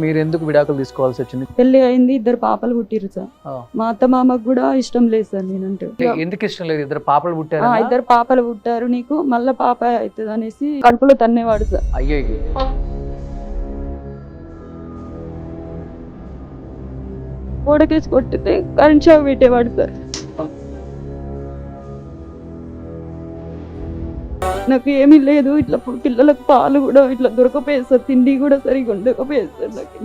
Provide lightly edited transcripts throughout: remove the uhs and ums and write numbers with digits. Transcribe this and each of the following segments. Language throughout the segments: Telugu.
మీరు ఎందుకు విడాకులు తీసుకోవాల్సి వచ్చింది? పెళ్లి అయింది, 2 పాపలు పుట్టిరు సార్. మా అత్త మామకు కూడా ఇష్టం లేదు సార్ నేనంటే. ఎందుకు ఇష్టం లేదు? 2 పాపలు పుట్టారు. 2 పాపలు పుట్టారు, నీకు మళ్ళా పాప అవుతుంది అనేసి కడుపులో తన్నేవాడు సార్. అయ్యో, ఓడకేసి కొట్టితే కరెంట్ షాక్ పెట్టేవాడు సార్. నాకు ఏమీ లేదు, ఇట్లా పిల్లలకు పాలు కూడా ఇట్లా దొరకపోయేది సార్, తిండి కూడా సరిగా ఉండకపోయేది సార్. నాకు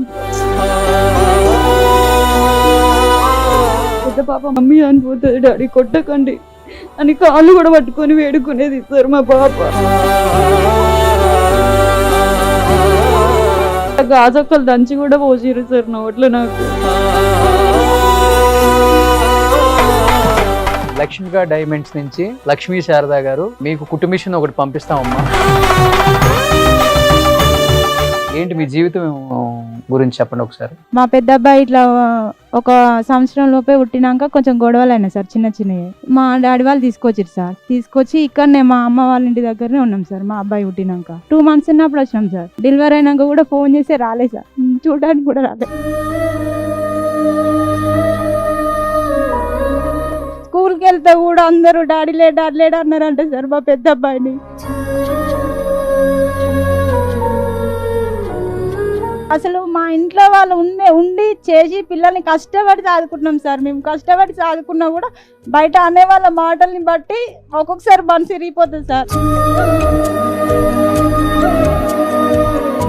పెద్ద పాప మమ్మీ అనిపోతుంది, డాడీ కొట్టకండి అని కాళ్ళు కూడా పట్టుకొని వేడుకునేది సార్ మా పాప. గాజొక్కలు దంచి కూడా పోసిరు సార్ నోట్లో నాకు. లక్ష్మిగా డైమండ్స్ నుంచి లక్ష్మీ శారదా గారు మీకు కుటుంబిషన్ ఒకటి పంపిస్తామమ్మా. ఏంటి మీ జీవితం గురించి చెప్పండి ఒకసారి. మా పెద్ద అబ్బాయి ఇట్లా ఒక సంవత్సరం లోపే పుట్టినాక కొంచెం గొడవలు అయినాయి సార్, చిన్న చిన్నవి. మా డాడీ వాళ్ళు తీసుకొచ్చారు సార్. తీసుకొచ్చి ఇక్కడనే మా అమ్మ వాళ్ళ ఇంటి దగ్గరనే ఉన్నాం సార్. మా అబ్బాయి పుట్టినాక 2 months ఉన్నప్పుడు వచ్చినాం సార్. డెలివరీ అయినాక కూడా ఫోన్ చేసి రాలేదు సార్, చూడడానికి కూడా రాలేదు. స్కూల్కి వెళ్తే కూడా అందరూ డాడీ లేడు అన్నారంటే సార్ మా పెద్ద అబ్బాయిని. అసలు మా ఇంట్లో వాళ్ళు ఉండి చేసి పిల్లల్ని కష్టపడి చదువుకుంటున్నాం సార్. మేము కష్టపడి చదువుకున్నా కూడా బయట అనే వాళ్ళ మాటల్ని బట్టి ఒక్కొక్కసారి మనసు ఇరిగిపోతుంది సార్.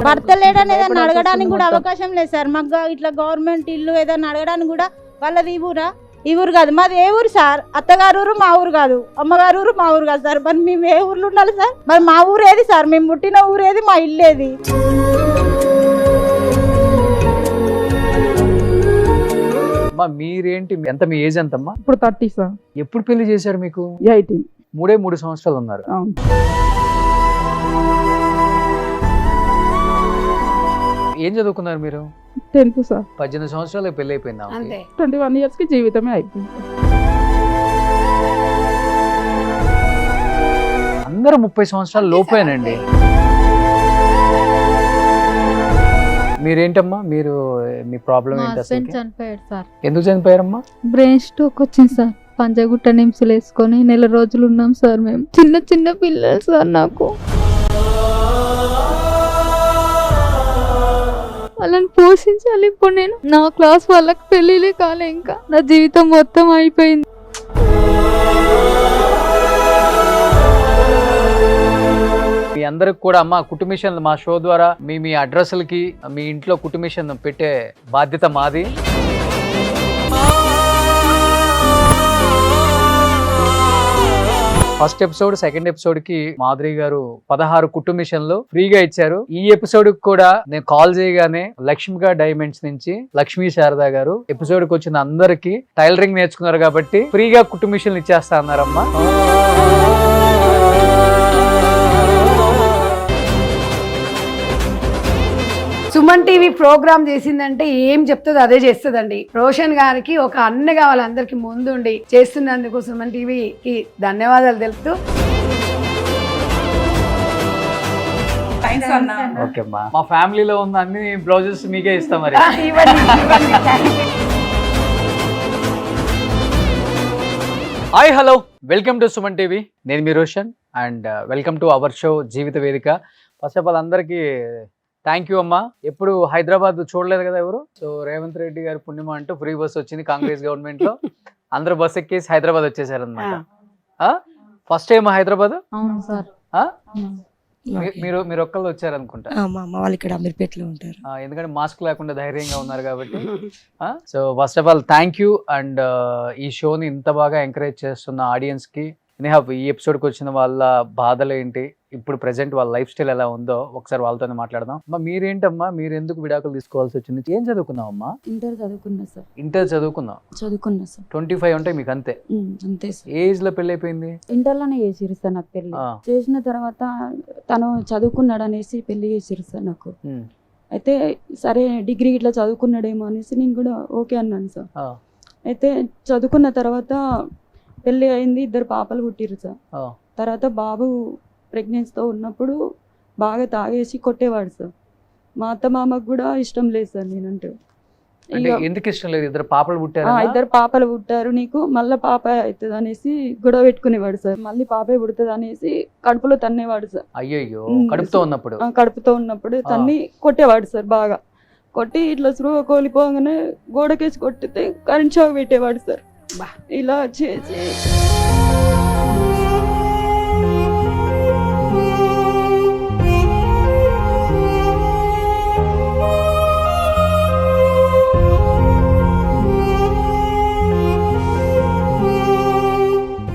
భర్త లేడని ఏదైనా అడగడానికి కూడా అవకాశం లేదు సార్. మాకు ఇట్లా గవర్నమెంట్ ఇల్లు ఏదైనా అడగడానికి కూడా వాళ్ళది ఈ ఊరు కాదు, మాది ఏ ఊరు సార్? అత్తగారు ఊరు మా ఊరు కాదు, అమ్మగారు ఊరు మా ఊరు కాదు సార్. మరి మేము ఏ ఊర్లో ఉండాలి సార్? మరి మా ఊరు ఏది సార్? మేము పుట్టిన ఊరు ఏది? మా ఇల్లు ఏది? మీరేంటి, ఎంత మీ ఏజ్ ఎంతమ్మా? ఇప్పుడు 30 సార్. ఎప్పుడు పెళ్లి చేశారు మీకు? 18. 3 సంవత్సరాలు ఉన్నారు. ఏం చదువుకున్నారు మీరు? 10th sir. 18 సంవత్సరాలు పెళ్లి అయిపోయిందా? 21 years కి జీవితమే అయిపోయింది. అందరూ 30 సంవత్సరాల లోపేనండి. మీరేంటమ్మా, మీరు మీ ప్రాబ్లం ఏంటి? చనిపోయాడు సార్. ఎందుకు చనిపోయారమ్మా? బ్రెయిన్ స్ట్రోక్ వచ్చింది సార్. పంజగుట్ట నిమ్స్లు వేసుకొని 1 రోజులు ఉన్నాం సార్. మేము చిన్న పిల్లలు సార్. నాకు వాళ్ళని పోషించాలి. ఇప్పుడు నేను నా క్లాస్ వాళ్ళకి పెళ్ళిలే కాలే, ఇంకా నా జీవితం మొత్తం అయిపోయింది. మీ అందరికి కూడా అమ్మా కుటుంబిషన్ మా షో ద్వారా మీ అడ్రస్లకి మీ ఇంట్లో కుటుంబిషన్ పెట్టే బాధ్యత మాది. ఫస్ట్ ఎపిసోడ్, సెకండ్ ఎపిసోడ్ కి మాధురి గారు 16 కుటుంబిషన్లు ఫ్రీగా ఇచ్చారు. ఈ ఎపిసోడ్ కూడా నేను కాల్ చేయగానే లక్ష్మిగా డైమండ్స్ నుంచి లక్ష్మీ శారదా గారు ఎపిసోడ్ కి వచ్చిన అందరికి టైలరింగ్ నేర్చుకున్నారు కాబట్టి ఫ్రీగా కుటుంబిషన్లు ఇచ్చేస్తా అన్నారమ్మా. సుమన్ టీవీ ప్రోగ్రామ్ చేసిందంటే ఏం చెప్తుందో అదే చేస్తుందండి. రోషన్ గారికి ఒక అన్నగా వాళ్ళందరికీ ముందుండి చేస్తున్నందుకు సుమన్ టీవీకి ధన్యవాదాలు తెలుపుతూ ఓకే అమ్మా, మా ఫ్యామిలీలో ఉన్న అన్ని బ్లౌజెస్ మీకే ఇస్తాం మరి. Hi, hello, welcome to Suman TV. నేను మీ Roshan and welcome to our show Jeevitha Vedika. First of all అందరికీ థ్యాంక్ యూ అమ్మా. ఎప్పుడు హైదరాబాద్ చూడలేదు కదా ఎవరు. సో రేవంత్ రెడ్డి గారి పుణ్యమా అంటూ ఫ్రీ బస్ వచ్చింది కాంగ్రెస్ గవర్నమెంట్ లో. అందరూ బస్ ఎక్కేసి హైదరాబాద్ వచ్చేసారు అనమాట. First time Hyderabad? అవును సార్. మీరు ఒక్కళ్ళు వచ్చారు అనుకుంటా. మా అమ్మ వాళ్ళు ఇక్కడ అమీర్పేటలో ఉంటారు. ఎందుకంటే మాస్క్ లేకుండా ధైర్యంగా ఉన్నారు కాబట్టి. So first of all thank you. And ఈ షోని ఇంత బాగా ఎంకరేజ్ చేస్తున్న ఆడియన్స్ కి, ఈ ఎపిసోడ్కి వచ్చిన వాళ్ళ బాధలు ఏంటి, ఇప్పుడు ప్రెసెంట్ వాళ్ళ లైఫ్ స్టైల్ ఎలా ఉందో ఒకసారి వాళ్ళతోనే మాట్లాడదాం. అమ్మా మీరేంటమ్మా, మీరు ఎందుకు విడాకులు తీసుకోవాల్సి వచ్చింది? ఏం చదువుకున్నావు అమ్మా? ఇంటర్ చదువుకున్నా సార్. ఇంటర్ చదువుకున్నా సార్. 25 ఉంటాయి మీకు అంతే? అంతే సార్. ఏ ఏజ్ లో పెళ్లి అయిపోయింది? ఇంటర్లోనే చేసిరు సార్ నాకు పెళ్లి. చేసిన తర్వాత తను చదువుకున్నాడు అనేసి పెళ్లి చేసిరు సార్ నాకు. అయితే సరే డిగ్రీ ఇట్లా చదువుకున్నాడేమో అనేసి నేను కూడా ఓకే అన్నాను సార్. అయితే చదువుకున్న తర్వాత పెళ్లి అయింది, 2 పాపలు పుట్టిరు సార్. తర్వాత బాబు ప్రెగ్నెన్సీతో ఉన్నప్పుడు బాగా తాగేసి కొట్టేవాడు సార్. మా అత్త మామకు కూడా ఇష్టం లేదు సార్ నేనంటే. అంటే ఎందుకు ఇష్టం లేదు? ఇద్దరు పాపలు పుట్టారు. ఇద్దరు పాపలు పుట్టారు నీకు, మళ్ళీ పాప అవుతుంది అనేసి గొడవ పెట్టుకునేవాడు సార్. మళ్ళీ పాపే పుడుతుంది అనేసి కడుపులో తన్నేవాడు సార్. అయ్యయ్యో, కడుపుతో ఉన్నప్పుడు? కడుపుతో ఉన్నప్పుడు తన్ని కొట్టేవాడు సార్. బాగా కొట్టి ఇట్లా స్పృహ కోల్పోగానే గోడకేసి కొట్టితే కరెంట్ షాక్ పెట్టేవాడు సార్. ఇలా చేసి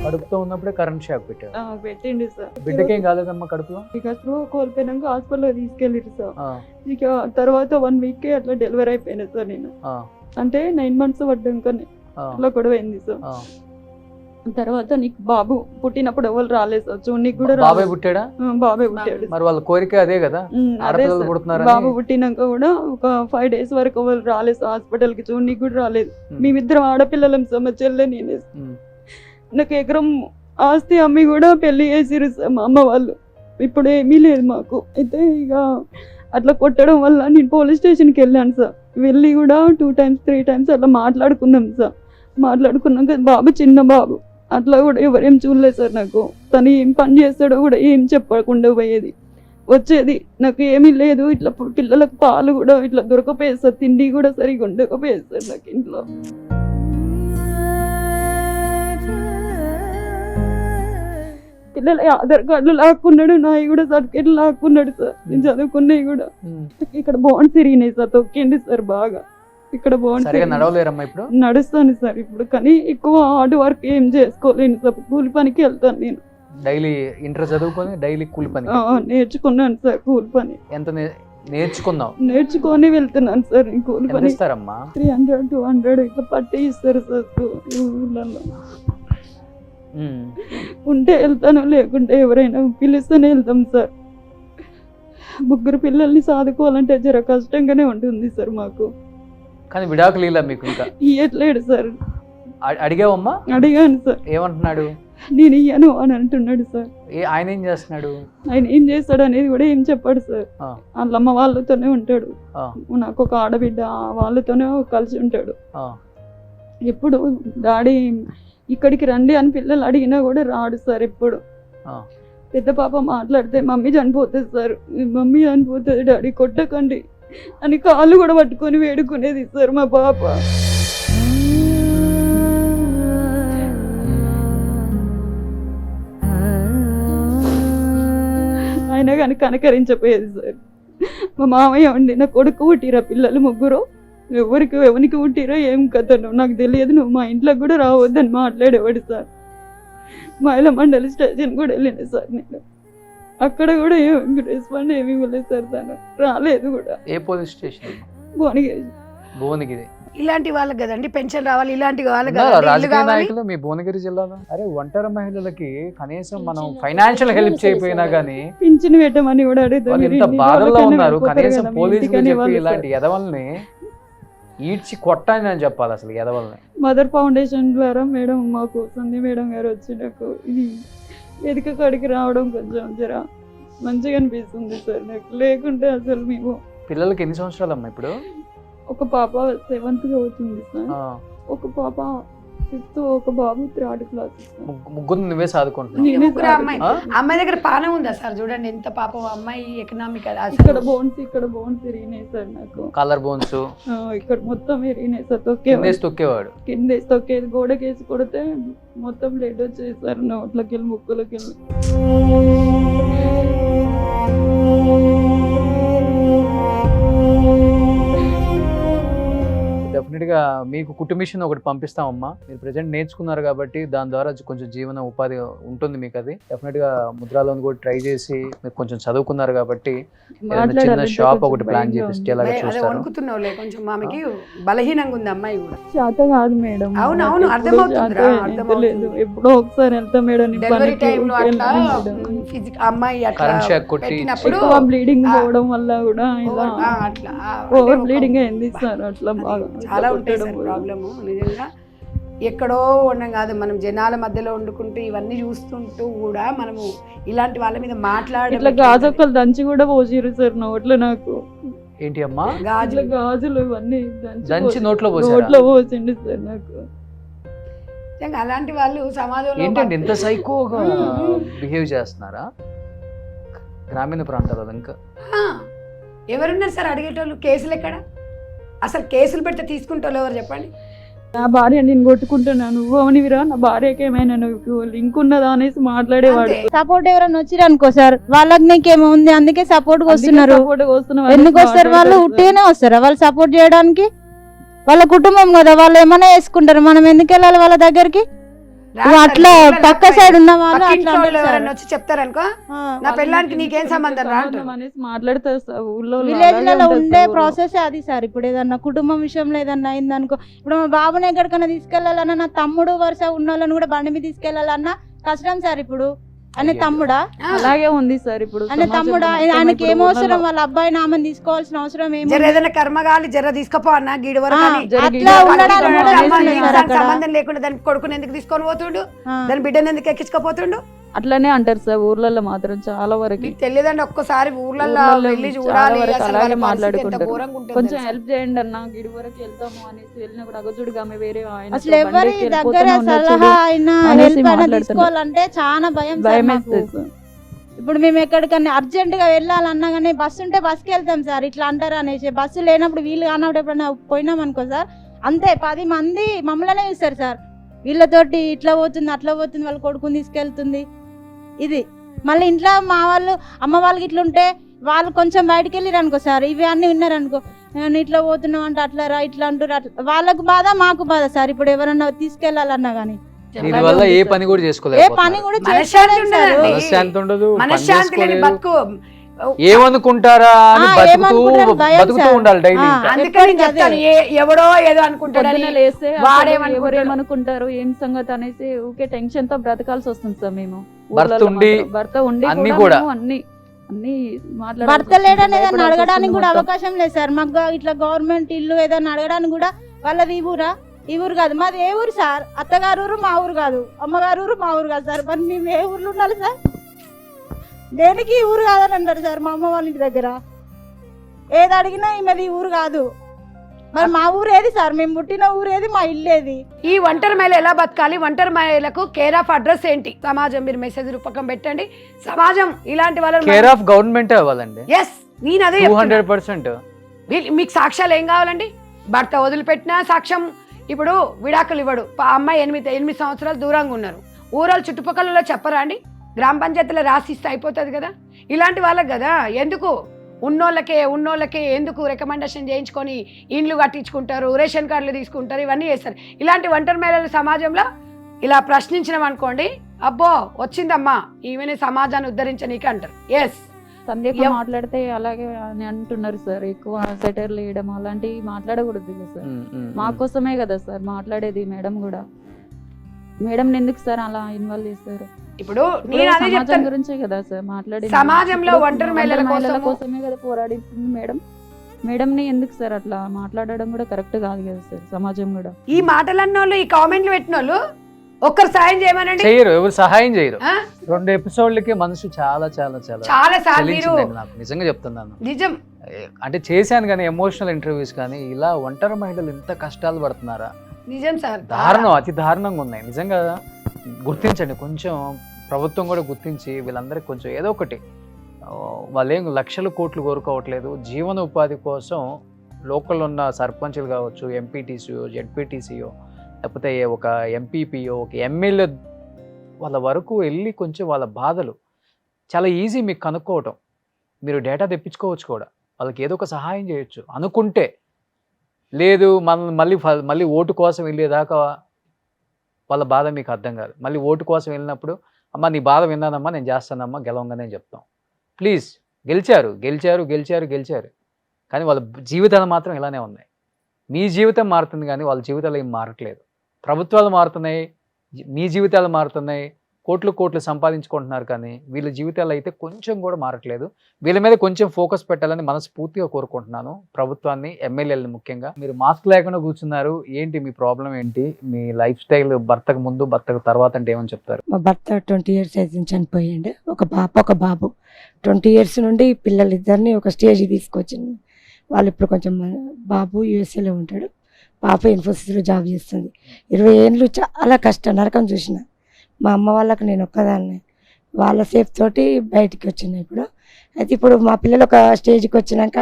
కడుపుతో ఉన్నప్పుడే కరెంట్ షాక్ పెట్టారు. పెట్టిండు సార్. బిడ్డకేం కాలేదమ్మా కడుపులో? ఇక స్పృహ కోల్పోయినాక హాస్పిటల్లో తీసుకెళ్ళిరు సార్. ఇక తర్వాత 1 వీక్ అట్లా డెలివరీ అయిపోయినా సార్ నేను. అంటే 9 months పడ్డాకనే అట్లా గొడవ అయింది సార్. తర్వాత నీకు బాబు పుట్టినప్పుడు ఎవరు రాలేదు సార్, చూడనికి కూడా బాబాయ్ పుట్టాడా? బాబాయ్ పుట్టాడు. మరి వాళ్ళ కోరిక అదే కదా, ఆడపిల్లలు పుడుతున్నారు. బాబు పుట్టినాక కూడా ఒక 5 days వరకు ఎవరు రాలేదు సార్ హాస్పిటల్ కి, చూడనికి కూడా రాలేదు. మేమిద్దరం ఆడపిల్లలం సార్, మా చెల్లె నేనే. నాకు ఎకరం ఆస్తి అమ్మి కూడా పెళ్లి చేసిరు సార్ మా అమ్మ వాళ్ళు. ఇప్పుడు ఏమీ లేదు మాకు. అయితే ఇక అట్లా కొట్టడం వల్ల నేను పోలీస్ స్టేషన్కి వెళ్ళాను సార్. వెళ్ళి కూడా 2 times 3 times అట్లా మాట్లాడుకున్నాం సార్. మాట్లాడుకున్నాక బాబు చిన్న బాబు అట్లా కూడా ఎవరేం చూడలేదు సార్. నాకు తను ఏం పని చేస్తాడో కూడా ఏం చెప్పకుండా పోయేది వచ్చేది. నాకు ఏమీ లేదు. ఇట్లా పిల్లలకు పాలు కూడా ఇట్లా దొరకపోయేది సార్, తిండి కూడా సరిగా ఉండకపోయేది సార్ నాకు ఇంట్లో. పిల్లల ఆధార్ కార్డులు లాక్కున్నాడు, నాయి కూడా సర్టిఫికేట్లు లాక్కున్నాడు సార్. నేను చదువుకున్నాయి కూడా. ఇక్కడ బోన్స్ తిరిగినాయి సార్, తొక్కిండి సార్ బాగా. ఇక్కడ బోన్స్ నడవలేరమ్మా ఇప్పుడు? నడుస్తాను సార్ ఇప్పుడు, కానీ ఎక్కువ హార్డ్ వర్క్ ఏం చేసుకోలేను సార్. కూలి పనికి వెళ్తాను నేను. డైలీ ఇంటర్ చదువుకొని డైలీ కూలి పని నేర్చుకున్నాను సార్. కూలి పని ఎంత నేర్చుకున్నావు? నేర్చుకొని వెళ్తున్నాను సార్. కూలి పని ఇస్తారమ్మా 300 200 ఇట్లా పట్టి ఇస్తారు సార్ ఊళ్ళల్లో. ఉంటే వెళ్తాను, లేకుంటే ఎవరైనా పిలుస్తూనే వెళ్తాం సార్. 3 పిల్లల్ని సాదుకోవాలంటే జర కష్టంగానే ఉంటుంది సార్ మాకు. కానీ విడాకులు ఇలా మీకు ఇంకా ఇయ్యట్లేడు సార్. అడిగావమ్మా? అడిగాను సార్. ఏమంటున్నాడు? నేను ఇయ్యను అని అంటున్నాడు సార్. ఆయన ఏం చేస్తున్నాడు? ఆయన ఏం చేస్తాడు అనేది కూడా ఏం చెప్పాడు సార్. వాళ్ళ అమ్మ వాళ్ళతోనే ఉంటాడు. నాకు ఒక ఆడబిడ్డ, వాళ్ళతోనే కలిసి ఉంటాడు. ఎప్పుడు డాడీ ఇక్కడికి రండి అని పిల్లలు అడిగినా కూడా రాడు సార్. ఎప్పుడు పెద్ద పాప మాట్లాడితే మమ్మీ చనిపోతుంది సార్, మమ్మీ చనిపోతుంది డాడీ కొట్టకండి అని కాళ్ళు కూడా పట్టుకొని వేడుకునేది సార్ మా పాప. అయినా కానీ కనకరించపోయేది సార్. మా మామయ్య ఉండి నా కొడుకు పుట్టిరా పిల్లలు 3, ఎవరికి పుట్టిరో ఏం కథను నాకు తెలియదు, నువ్వు మా ఇంట్లోకి కూడా రావద్దని మాట్లాడేవాడు సార్. మహిళా మండలి స్టేషన్ కూడా వెళ్ళిన సార్ నేను. అక్కడ కూడా ఏం రెస్పాండ్ ఏమి ఇవ్వలేదు సార్. తను రాలేదు కూడా. ఏ పోలీస్ స్టేషన్? భువనగిరి. ఇలాంటి వాళ్ళకి కదండి పెన్షన్ రావాలి, ఇలాంటి వాళ్ళకి రాజకీయ నాయకులు మీ భువనగిరి జిల్లాలో. అరే ఒంటరి మహిళలకి కనీసం మనం ఫైనాన్షియల్ హెల్ప్ చేయకపోయినా గానీ పింఛన్ పెట్టమని కూడా అడుగుతాం. ఇంత బాధల్లో ఉన్నారు, కనీసం పోలీసులు చెప్పి ఇలాంటి ఎదవల్ని ఈడ్చి కొట్టని అని చెప్పాలి అసలు ఎదవల్ని. మదర్ ఫౌండేషన్ ద్వారా మేడం మాకు సంధ్య మేడం గారు వచ్చి నాకు ఇది వేదిక కాడికి రావడం కొంచెం జర మంచిగా అనిపిస్తుంది సార్ నాకు. లేకుంటే అసలు మేము. పిల్లలకి ఎన్ని సంవత్సరాలు అమ్మా ఇప్పుడు? ఒక పాప 7th అవుతుంది సార్, ఒక పాప 5th, ఒక బాబు 3rd class. 3 నువ్వే సాదుకుంటున్నావు? అమ్మాయి దగ్గర పానం ఉందా సార్? చూడండి ఎంత పాపం అమ్మాయి. ఎకనామిక్ ఇక్కడ బోన్స్ ఇరిగినాయి సార్ నాకు. కాలర్ బోన్స్ ఇక్కడ మొత్తం ఇరిగినాయి సార్. తొక్కేవాడు కిందేసి తొక్కేది, గోడకేసి కొడితే మొత్తం బ్లడ్ వచ్చేది సార్ నోట్లకి వెళ్ళి ముక్కులకి వెళ్ళి. డెఫినెట్గా మీకు కుటుంబ మిషన్ ఒకటి పంపిస్తామమ్మా. మీరు ప్రజెంట్ నేర్చుకున్నారు కాబట్టి దాని ద్వారా కొంచెం జీవన ఉపాధి ఉంటుంది మీకు. అది డెఫినెట్గా ముద్రాలోన్ కూడా ట్రై చేసి మీరు కొంచెం చదువుకున్నారు కాబట్టి చిన్న షాప్ ఒకటి ప్లాన్ చేపిస్తే కొంచెం ఆమెకి బలహీనంగా ఉంది అమ్మాయి కూడా. చేత కాదు మేడం. అవునవును అర్థమవుతుంది. ఎప్పుడో ఒకసారి వెళ్తా మేడం. డెలివరీ టైంలో అట్లా అమ్మాయి కరెంట్ షాక్ కొట్టినప్పుడు బ్లీడింగ్ పోవడం వల్ల కూడా అట్లా ఓవర్ బ్లీడింగ్ అయింది సార్. అట్లా బాగా చాలా ఉంటాయి సార్ ప్రాబ్లము. నిజంగా ఎక్కడో ఉండడం కాదు, మనం జనాల మధ్యలో వండుకుంటూ ఇవన్నీ చూస్తుంటూ కూడా మనము ఇలాంటి వాళ్ళ మీద మాట్లాడే ఇట్లా గాజొక్కలు దంచి కూడా పోసిరు సార్ నోట్లో. నాకు ఏంటి అమ్మా? గాజులు గాజులు ఇవన్నీ దంచి నోట్లో పోసారా? నోట్లో పోసిండు సార్ నాకు. నిజంగా అలాంటి వాళ్ళు సమాజంలో ఏంటండి ఇంత సైకోగా బిహేవ్ చేస్తున్నారా గ్రామీణ ప్రాంతాలలో? ఇంకా ఆ, ఎవరున్నారు సార్ అడిగేటోళ్ళు? కేసులు ఎక్కడ? అసలు కేసులు పెడితే తీసుకుంటోళ్ళు ఎవరు చెప్పండి? నా భార్య నేను కొట్టుకుంటున్నాను, నువ్వు అవనివిరా, నా భార్యకి ఏమైనా నువ్వు లింక్ ఉన్నదా అనేసి మాట్లాడేవాడు. అంతే. సపోర్ట్ ఎవరైనా వచ్చిరు అనుకో సార్, వాళ్ళకి నీకేమో ఉంది అందుకే సపోర్ట్ వస్తున్నారు. ఎందుకు వస్తారు వాళ్ళు? ఉట్టిగానే వస్తారా వాళ్ళు సపోర్ట్ చేయడానికి? వాళ్ళ కుటుంబం కదా, వాళ్ళు ఏమైనా వేసుకుంటారు, మనం ఎందుకు వెళ్ళాలి వాళ్ళ దగ్గరికి? అట్లా పక్క సైడ్ ఉన్న వాళ్ళు అట్లా అంటారు సార్. ఎవరన్నా వచ్చి చెప్తారనుకో, నా పెళ్ళానికి నీకేం సంబంధం రా అంటారు. మాట్లాడతారు సార్ ఊళ్ళో. విలేజ్ లలో ఉండే ప్రాసెస్ అది సార్. ఇప్పుడు ఏదన్నా కుటుంబం విషయంలో ఏదన్నా అయిందనుకో, ఇప్పుడు మా బాబుని ఎక్కడికైనా తీసుకెళ్లాలన్నా, నా తమ్ముడు వరుస ఉన్న వాళ్ళని కూడా బండి మీద తీసుకెళ్లాలన్నా కష్టం సార్. ఇప్పుడు ఆయన తమ్ముడా? అలాగే ఉంది సార్. ఇప్పుడు ఆయన తమ్ముడా? ఆయనకి ఏం అవసరం? వాళ్ళ అబ్బాయి నామని తీసుకోవాల్సిన అవసరం ఏమి? జర ఏదైనా కర్మగాలి జర తీసుకపో అన్న గీడి వరకు అని. అట్లా ఉండడానికి కూడా అమ్మ, reason నీకు సార్ దానికి అక్కడ. సంబంధం లేకుండా దాని కొడుకుని ఎందుకు తీసుకొని పోతుండు, దాని బిడ్డను ఎందుకు ఎక్కించుకోపోతుండు? అట్లనే అంటారు సార్ ఊర్లలో మాత్రం చాలా వరకు. మీకు తెలియదండి, ఒక్కసారి ఊర్లలో ఊర్లలో వెళ్ళి చాలా చూడాలి వరకు అసలు అలాగే వాళ్ళ పరిస్థితి ఎంత మాట్లాడుకుంటారు. ఘోరంగా ఉంటుంది కొంచెం తెలుసా? హెల్ప్ చేయండి అన్న, గిడి వరకు వెళ్తాము అనేసి వెళ్ళినప్పుడు అగజుడుగా ఆమె వేరే ఆయన అసలు ఎవరి దగ్గర సలహా అయినా అనేసి హెల్ప్ అయినా మాట్లాడుతున్నారు. తీసుకోవాలంటే చాలా భయం సార్ భయం మాకు. వేస్తుంది సార్. ఇప్పుడు మేము ఎక్కడికన్నా అర్జెంట్ గా వెళ్ళాలన్నా కానీ బస్సు ఉంటే బస్కి వెళ్తాం సార్. ఇట్లా అంటారు అనేసి బస్సు లేనప్పుడు వీళ్ళు కానప్పుడు ఎప్పుడైనా పోయినాం అనుకో సార్, అంతే 10 మంది మమ్మల్నే చూస్తారు సార్. వీళ్ళతోటి ఇట్లా పోతుంది అట్లా పోతుంది, వాళ్ళ కొడుకుని తీసుకెళ్తుంది ఇది. మళ్ళీ ఇంట్లో మా వాళ్ళు అమ్మ వాళ్ళకి ఇట్లా ఉంటే వాళ్ళు కొంచెం బయటకు వెళ్ళిరు అనుకో సార్, ఇవి అన్నీ విన్నారనుకో, నేను ఇట్లా పోతున్నాం అంటే అట్లా రా ఇట్లా అంటారు, అట్లా వాళ్ళకు బాధ మాకు బాధ సార్. ఇప్పుడు ఎవరన్నా తీసుకెళ్లాలన్నా కానీ దీనివల్ల ఏ పని కూడా ఏ చేసుకోలేదు, పని కూడా మనశ్శాంతి చేసుకోలేరు సార్. ఉండదండి. మనశ్శాంతి ఉండదు, పని మనశ్శాంతి లేని చేసుకోలేదు. బతుకు. ఏమనుకుంటారా అని ఏమనుకుంటారు భయం బతుకుతూ సార్. ఉండాలి డైలీ. అందుకని చెప్తాను, ఎవడో ఏదో అనుకుంటాడని పొద్దున్న లేస్తే వాడేమనుకుంటాడు? ఎవరేమనుకుంటారు ఏం సంగతి అనేసి ఊకే టెన్షన్ తో బ్రతకాల్సి వస్తుంది సార్. మేము భర్త ఊర్లలో ఉండి, మాత్రం భర్త ఉండి అన్ని కూడా కూడా. మేము అన్ని భర్త లేడని ఏదైనా అడగడానికి కూడా అవకాశం లేదు సార్. మాకు ఇట్లా గవర్నమెంట్ ఇల్లు ఏదైనా అడగడానికి కూడా వాళ్ళది ఈ ఊరా? ఈ ఊరు కాదు, మాది ఏ ఊరు సార్? అత్తగారు ఊరు మా ఊరు కాదు, అమ్మగారు ఊరు మా ఊరు కాదు సార్. మరి మేము ఏ ఊర్లో ఉండాలి సార్? దేనికి ఈ ఊరు కాదని అంటారు సార్ మా అమ్మ వాళ్ళ ఇంటి దగ్గర. ఏది అడిగినా ఈమెది ఈ ఊరు కాదు. మరి మా ఊరు ఏది సార్? మేము పుట్టిన ఊరు ఏది? మా ఇల్లు ఏది? ఈ ఒంటరి మహిళ ఎలా బతకాలి, ఒంటరి మహిళలకు కేర్ ఆఫ్ అడ్రస్ ఏంటి? సమాజం మీరు మెసేజ్ రూపకం పెట్టండి. సమాజం ఇలాంటి కేర్ వాళ్ళని ఆఫ్ గవర్నమెంట్ అవ్వాలండి. ఎస్ నేను అదే చెప్తున్నా. 200%. మీకు సాక్ష్యాలు ఏం కావాలండి? భర్త వదిలిపెట్టినా సాక్ష్యం. ఇప్పుడు విడాకులు ఇవ్వడు, అమ్మాయి 8 సంవత్సరాలు దూరంగా ఉన్నారు, ఊరాలు చుట్టుపక్కల చెప్పరా అండి? గ్రామ పంచాయతీలో రాసిస్తే అయిపోతుంది కదా. ఇలాంటి వాళ్ళకి కదా ఎందుకు ఉన్నోళ్ళకే ఎందుకు రికమెండేషన్ చేయించుకొని ఇండ్లు కట్టించుకుంటారు, రేషన్ కార్డులు తీసుకుంటారు, ఇవన్నీ చేస్తారు. ఇలాంటి ఒంటరి మహిళల సమాజంలో ఇలా ప్రశ్నించినాం అనుకోండి, అబ్బో వచ్చిందమ్మా ఈమెనే సమాజాన్ని ఉద్ధరించనీకి అంటారు. ఎస్ సంధ్యకు మాట్లాడితే అలాగే అని అంటున్నారు సార్. ఎక్కువ సెటర్లు వేయడం అలాంటివి మాట్లాడకూడదు కదా సార్. మా కోసమే కదా సార్ మాట్లాడేది. మేడం కూడా మేడం ఎందుకు సార్ అలా ఇన్వాల్వ్ చేస్తారు? ఇప్పుడు నేను అదే సమాజం చెప్తాను, గురించే కదా సార్ మాట్లాడేది. సమాజంలో ఒంటరి మహిళల కోసమే కదా పోరాడుతుంది మేడం. మేడంని ఎందుకు సార్ అట్లా మాట్లాడడం కూడా కరెక్ట్ కాదు కదా సార్. సమాజం కూడా ఈ మాటలన్న వాళ్ళు, ఈ కామెంట్లు పెట్టిన వాళ్ళు ఒక్కరు సాయం చేయమనండి. చేయరు, ఎవరు సహాయం చేయరు. ఆ? 2 ఎపిసోడ్లకి మనసు చాలా చాలా చాలా చాలా సార్లు మీరు చలించిందండి నాకు, నిజంగా చెప్తున్నాను. నిజం అంటే చేశాను కానీ ఎమోషనల్ ఇంటర్వ్యూస్, కానీ ఇలా ఒంటరి మహిళలు ఇంత కష్టాలు పడుతున్నారా? నిజం సార్, దారుణం, అతి దారుణంగా ఉన్నాయి నిజంగా. గుర్తించండి, కొంచెం ప్రభుత్వం కూడా గుర్తించి వీళ్ళందరికీ కొంచెం ఏదో ఒకటి, వాళ్ళేం లక్షల కోట్లు కోరుకోవట్లేదు. జీవన ఉపాధి కోసం లోకల్ ఉన్న సర్పంచులు కావచ్చు, ఎంపీటీసీయో జెడ్పీటీసీయో లేకపోతే ఒక ఎంపీపీయో ఒక ఎమ్మెల్యే వాళ్ళ వరకు వెళ్ళి కొంచెం వాళ్ళ బాధలు చాలా ఈజీ మీకు కనుక్కోవటం. మీరు డేటా తెప్పించుకోవచ్చు కూడా, వాళ్ళకి ఏదో ఒక సహాయం చేయొచ్చు అనుకుంటే. లేదు మళ్ళీ ఓటు కోసం వెళ్ళేదాకా వాళ్ళ బాధ మీకు అర్థం కాదు. మళ్ళీ ఓటు కోసం వెళ్ళినప్పుడు అమ్మ నీ బాధ విన్నానమ్మా, నేను చేస్తానమ్మా, గెలవంగానే చెప్తాం. ప్లీజ్, గెలిచారు కానీ వాళ్ళ జీవితాలు మాత్రం ఇలానే ఉన్నాయి. మీ జీవితం మారుతుంది కానీ వాళ్ళ జీవితాలు ఏం మారట్లేదు. ప్రభుత్వాలు మారుతున్నాయి, మీ జీవితాలు మారుతున్నాయి, కోట్లు సంపాదించుకుంటున్నారు, కానీ వీళ్ళ జీవితాలు అయితే కొంచెం కూడా మారట్లేదు. వీళ్ళ మీద కొంచెం ఫోకస్ పెట్టాలని మనస్ఫూర్తిగా కోరుకుంటున్నాను ప్రభుత్వాన్ని, ఎమ్మెల్యేలని ముఖ్యంగా. మీరు మాస్క్ లేకుండా కూర్చున్నారు, ఏంటి మీ ప్రాబ్లం ఏంటి? మీ లైఫ్ స్టైల్ భర్తకు ముందు భర్తకు తర్వాత అంటే ఏమని చెప్తారు? మా భర్త 20 years అయితే చనిపోయిండు. ఒక పాప ఒక బాబు. 20 years నుండి పిల్లలిద్దరిని ఒక స్టేజ్కి తీసుకొచ్చింది. వాళ్ళు ఇప్పుడు కొంచెం బాబు యూఎస్ఏలో ఉంటాడు, పాప ఇన్ఫోసిస్లో జాబ్ చేస్తుంది. 20 ఏళ్ళు చాలా కష్టం నరకం చూసిన. మా అమ్మ వాళ్ళకి నేను ఒక్కదాన్ని, వాళ్ళ సేఫ్ తోటి బయటికి వచ్చిన. అయితే ఇప్పుడు మా పిల్లలు ఒక స్టేజ్కి వచ్చినాక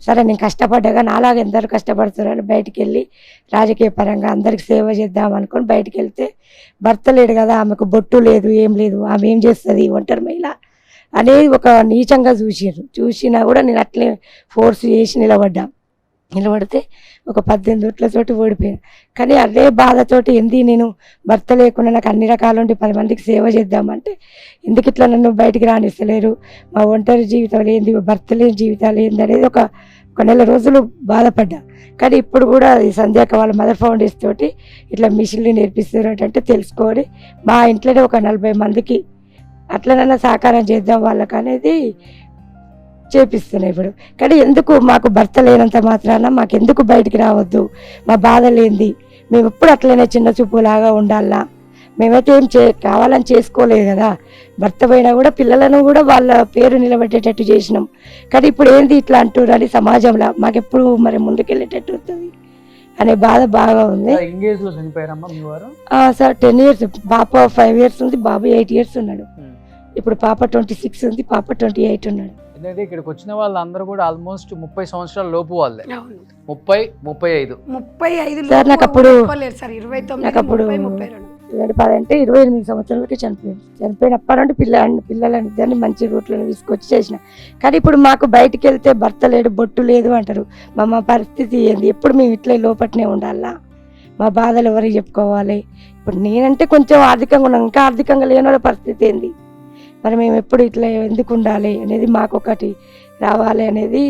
సరే నేను కష్టపడ్డాగా నాలాగా ఎందరు కష్టపడుతున్నారని బయటికి వెళ్ళి రాజకీయ పరంగా అందరికి సేవ చేద్దాం అనుకొని బయటికి వెళ్తే భర్త లేడు కదా, ఆమెకు బొట్టు లేదు ఏం లేదు, ఆమె ఏం చేస్తుంది ఒంటరి మహిళ అనేది ఒక నీచంగా చూసినా కూడా నేను అట్లే ఫోర్స్ చేసి నిలబడితే ఒక 18 ఓట్లతోటి ఓడిపోయాను. కానీ అదే బాధతోటి నేను భర్త లేకుండా నాకు అన్ని రకాల ఉండి 10 మందికి సేవ చేద్దామంటే ఎందుకు ఇట్లా నన్ను బయటికి రానిస్తలేరు, మా ఒంటరి జీవితాలు ఏంది, భర్త లేని జీవితాలు ఏంది అనేది ఒక నెల రోజులు బాధపడ్డా. కానీ ఇప్పుడు కూడా ఈ సంధ్యాక వాళ్ళ మదర్ ఫౌండేషన్ తోటి ఇట్లా మిషన్లు నేర్పిస్తున్నారు అంటే తెలుసుకొని మా ఇంట్లోనే ఒక 40 మందికి అట్లనన్నా సహకారం చేద్దాం వాళ్ళకి అనేది చేపిస్తున్నాయి ఇప్పుడు. కానీ ఎందుకు మాకు భర్త లేనంత మాత్రాన మాకెందుకు బయటికి రావద్దు, మా బాధ లేనిది మేము ఎప్పుడు అట్లనే చిన్న చూపులాగా ఉండాలా, మేమైతే ఏం కావాలని చేసుకోలేదు కదా, భర్త పోయినా కూడా పిల్లలను కూడా వాళ్ళ పేరు నిలబెట్టేటట్టు చేసినాం. కానీ ఇప్పుడు ఏంది ఇట్లా అంటున్నారు అని సమాజంలో మాకెప్పుడు మరి ముందుకెళ్ళేటట్టు ఉంటుంది అనే బాధ బాగా ఉంది. సార్ 10 years, పాప 5 years ఉంది, బాబు 8 years ఉన్నాడు. ఇప్పుడు పాప 26 ఉంది, పాప 28 ఉన్నాడు. ఎందుకంటే ఇక్కడికి వచ్చిన వాళ్ళందరూ కూడా ఆల్మోస్ట్ 30 సంవత్సరాల లోపు వాళ్ళే. 35 సార్ నాకు అప్పుడు 29 అంటే 28 సంవత్సరాలకి చనిపోయినప్పటి నుండి పిల్లలని ఇద్దరిని మంచి రూట్లను తీసుకొచ్చి చేసిన. కానీ ఇప్పుడు మాకు బయటికి వెళ్తే భర్త లేడు బొట్టు లేదు అంటారు. మా పరిస్థితి ఏంది, ఎప్పుడు మేము ఇట్లా లోపట్నే ఉండాలా, మా బాధలు ఎవరికి చెప్పుకోవాలి. ఇప్పుడు నేనంటే కొంచెం ఆర్థికంగా ఉన్నాం, ఇంకా ఆర్థికంగా లేని వాళ్ళ పరిస్థితి ఏంది, మరి మేము ఎప్పుడు ఇట్లా ఎందుకు ఉండాలి అనేది మాకు ఒకటి రావాలి అనేది.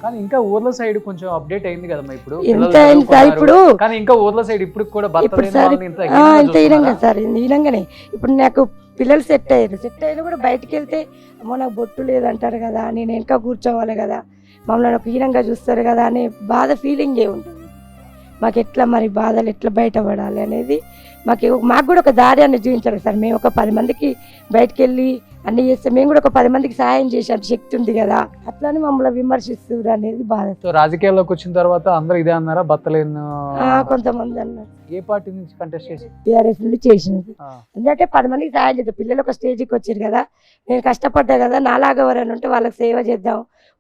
కానీ ఇంకా ఊర్ల సైడ్ కొంచెం అప్డేట్ అయింది కదా ఇప్పుడు. ఎంత అయింది సార్ ఇప్పుడు, కానీ ఇంకా ఊర్ల సైడ్ ఇప్పుడు కూడా ఇప్పుడు సార్ ఇంత ఈనంగా సార్ ఈనంగానే ఇప్పుడు నాకు పిల్లలు సెట్ అయినా కూడా బయటికి వెళ్తే అమ్మో నాకు బొట్టు లేదంటారు కదా, నేను వెనక కూర్చోవాలి కదా, మమ్మల్ని ఒక హీనంగా చూస్తారు కదా అనే బాధ ఫీలింగ్ ఉంటుంది. మాకు ఎట్లా మరి బాధలు ఎట్లా బయటపడాలి అనేది మాకు కూడా ఒక దారి అనేది చూపించాలి సార్. మేము ఒక 10 మందికి బయటకు వెళ్ళి అన్ని చేస్తే మేము కూడా ఒక 10 మందికి సహాయం చేసే శక్తి ఉంది కదా, అట్లానే మమ్మల్ని విమర్శిస్తారు అనేది బాధ. సో రాజకీయాల్లోకి వచ్చిన తర్వాత అందరూ ఇదే అన్నారా, బత్తలేను కొంతమంది అన్నారు. ఏ పార్టీ నుంచి కంటెస్ట్ చేసి? టీఆర్ఎస్ నుండి చేసినది. ఎందుకంటే 10 మందికి సహాయం చేద్దాం, పిల్లలు ఒక స్టేజ్కి వచ్చారు కదా, నేను కష్టపడ్డా కదా, నాలాగా ఎవరైనా ఉంటే వాళ్ళకి సేవ చేద్దాం,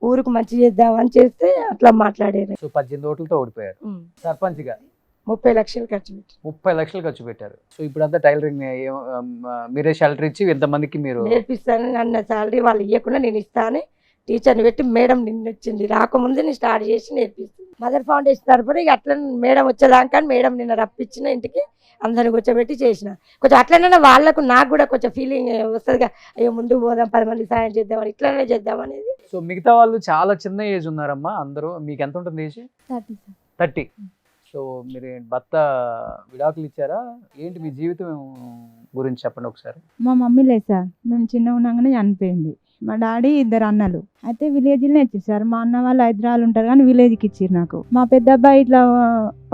ఊరికి మంచి చేద్దాం అని చేస్తే అట్లా మాట్లాడారు. సో 18 ఓట్లతో ఓడిపోయారు. సర్పంచ్ గా 30 లక్షలు ఖర్చు పెట్టి 30 లక్షలు ఖర్చు పెట్టారు. సో ఇప్పుడు అంతా టైలరింగ్ మీరే షెల్టర్ ఇచ్చి ఎంతమందికి మీరు నేర్పిస్తాను అన్న సాలరీ వాళ్ళు ఇవ్వకుండా నేను ఇస్తాను, టీచర్ని పెట్టి మేడం నిన్న వచ్చింది రాకముందు నేను స్టార్ట్ చేసి నేర్పిస్తాను. మదర్ ఫౌండేషన్ తరపున ఇక అట్లా మేడం వచ్చేదాకా మేడం నిన్న రప్పించిన ఇంటికి అందరిని కూర్చోబెట్టి చేసిన. కొంచెం అట్లనే వాళ్ళకు నాకు కూడా కొంచెం ఫీలింగ్ వస్తుందిగా, అయ్యో ముందుకు పోదాం 10 మందికి సాయం చేద్దామని ఇట్లనే చేద్దాం అనేది. సో మిగతా వాళ్ళు చాలా చిన్న ఏజ్ ఉన్నారమ్మా అందరూ. మీకు ఎంత ఉంటుంది ఏజ్? 30. సో మీరు భర్త విడాకులు ఇచ్చారా ఏంటి, మీ జీవితం గురించి చెప్పండి ఒకసారి. మా మమ్మీ లేదు సార్, మేము చిన్న ఉండగానే చనిపోయింది. మా డాడీ 2 అన్నలు అయితే విలేజ్లోనే ఇచ్చారు సార్. మా అన్న వాళ్ళు హైదరాబాద్ ఉంటారు కానీ విలేజ్కి ఇచ్చారు నాకు. మా పెద్ద అబ్బాయి ఇట్లా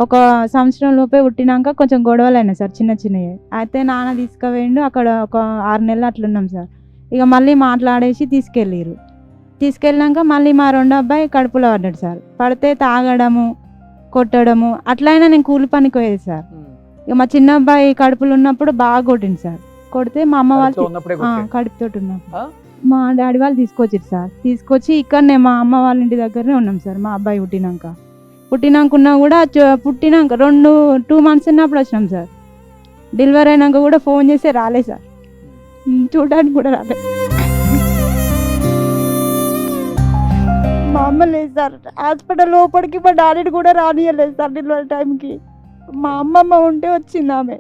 ఒక సంవత్సరం లోపే పుట్టినాక కొంచెం గొడవలు అయినాయి సార్, చిన్నవి. అయితే నాన్న తీసుకుపోయిండు, అక్కడ ఒక 6 నెలలు అట్లున్నాం సార్. ఇక మళ్ళీ మాట్లాడేసి తీసుకెళ్ళాక మళ్ళీ మా 2వ అబ్బాయి కడుపులో పడ్డాడు సార్. పడితే తాగడము కొట్టడము అట్లయినా నేను కూలి పనికి పోయేది సార్. ఇక మా చిన్న అబ్బాయి కడుపులో ఉన్నప్పుడు బాగా కొట్టింది సార్. కొడితే మా అమ్మ వాళ్ళు కడుపుతోటి ఉన్నప్పుడు మా డాడీ వాళ్ళు తీసుకొచ్చి ఇక్కడనే మా అమ్మ వాళ్ళ ఇంటి దగ్గరనే ఉన్నాం సార్. మా అబ్బాయి పుట్టినాక ఉన్నా కూడా పుట్టినాక 2 months ఉన్నప్పుడు వచ్చినాం సార్. డెలివరీ అయినాక కూడా ఫోన్ చేస్తే రాలే సార్, చూడడానికి కూడా రాలే. మా అమ్మ లేదు సార్, హాస్పిటల్ లోపలికి మా డాడీని కూడా రానియలేదు సార్. డెలివరీ టైంకి మా అమ్మమ్మ ఉంటే వచ్చింది ఆమె.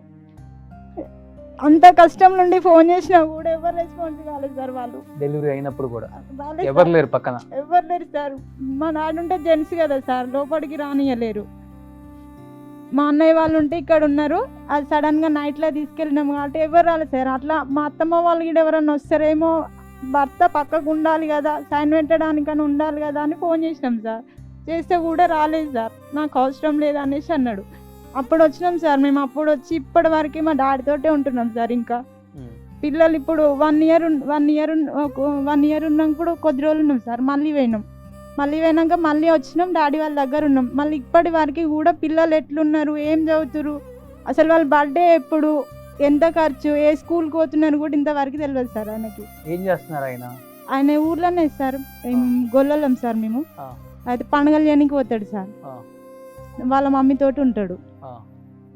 అంత కష్టం నుండి ఫోన్ చేసినా కూడా ఎవరు రెస్పాన్స్ కాలేదు సార్. వాళ్ళు డెలివరీ అయినప్పుడు కూడా ఎవరు లేరు పక్కన, ఎవరు లేరు సార్. మా నాన్న ఉంటే జెంట్స్ కదా సార్, లోపలికి రానియలేరు. మా అన్నయ్య వాళ్ళు ఉంటే ఇక్కడ ఉన్నారు, అది సడన్గా నైట్లో తీసుకెళ్ళినాము కాబట్టి ఎవరు రాలేదు సార్. అట్లా మా అత్తమ్మ వాళ్ళు కూడా ఎవరన్నా వస్తారేమో, భర్త పక్కకు ఉండాలి కదా, సైన్ పెట్టడానికని ఉండాలి కదా అని ఫోన్ చేసినాం సార్. చేస్తే కూడా రాలేదు సార్, నాకు అవసరం లేదు అనేసి అన్నాడు. అప్పుడు వచ్చినాం సార్ మేము. అప్పుడు వచ్చి ఇప్పటి వరకు మా డాడీతోటే ఉంటున్నాం సార్. ఇంకా పిల్లలు ఇప్పుడు 1 year ఉన్నాప్పుడు కొద్ది రోజులు ఉన్నాం సార్, మళ్ళీ పోయినాం. మళ్ళీ పోయినాక మళ్ళీ వచ్చినాం, డాడీ వాళ్ళ దగ్గర ఉన్నాం. మళ్ళీ ఇప్పటి వరకు కూడా పిల్లలు ఎట్లున్నారు, ఏం చదువుతురు, అసలు వాళ్ళ బర్త్డే ఎప్పుడు, ఎంత ఖర్చు, ఏ స్కూల్కి పోతున్నారు కూడా ఇంతవరకు తెలియదు సార్ ఆయనకి. ఏం చేస్తున్నారు ఆయన? ఆయన ఊర్లోనే సార్, గొల్లలం సార్ మేము. ఆ. అయితే పండుగలు చేయడానికి పోతాడు సార్, ఆ. వాళ్ళ మమ్మీతోటి ఉంటాడు, ఆ.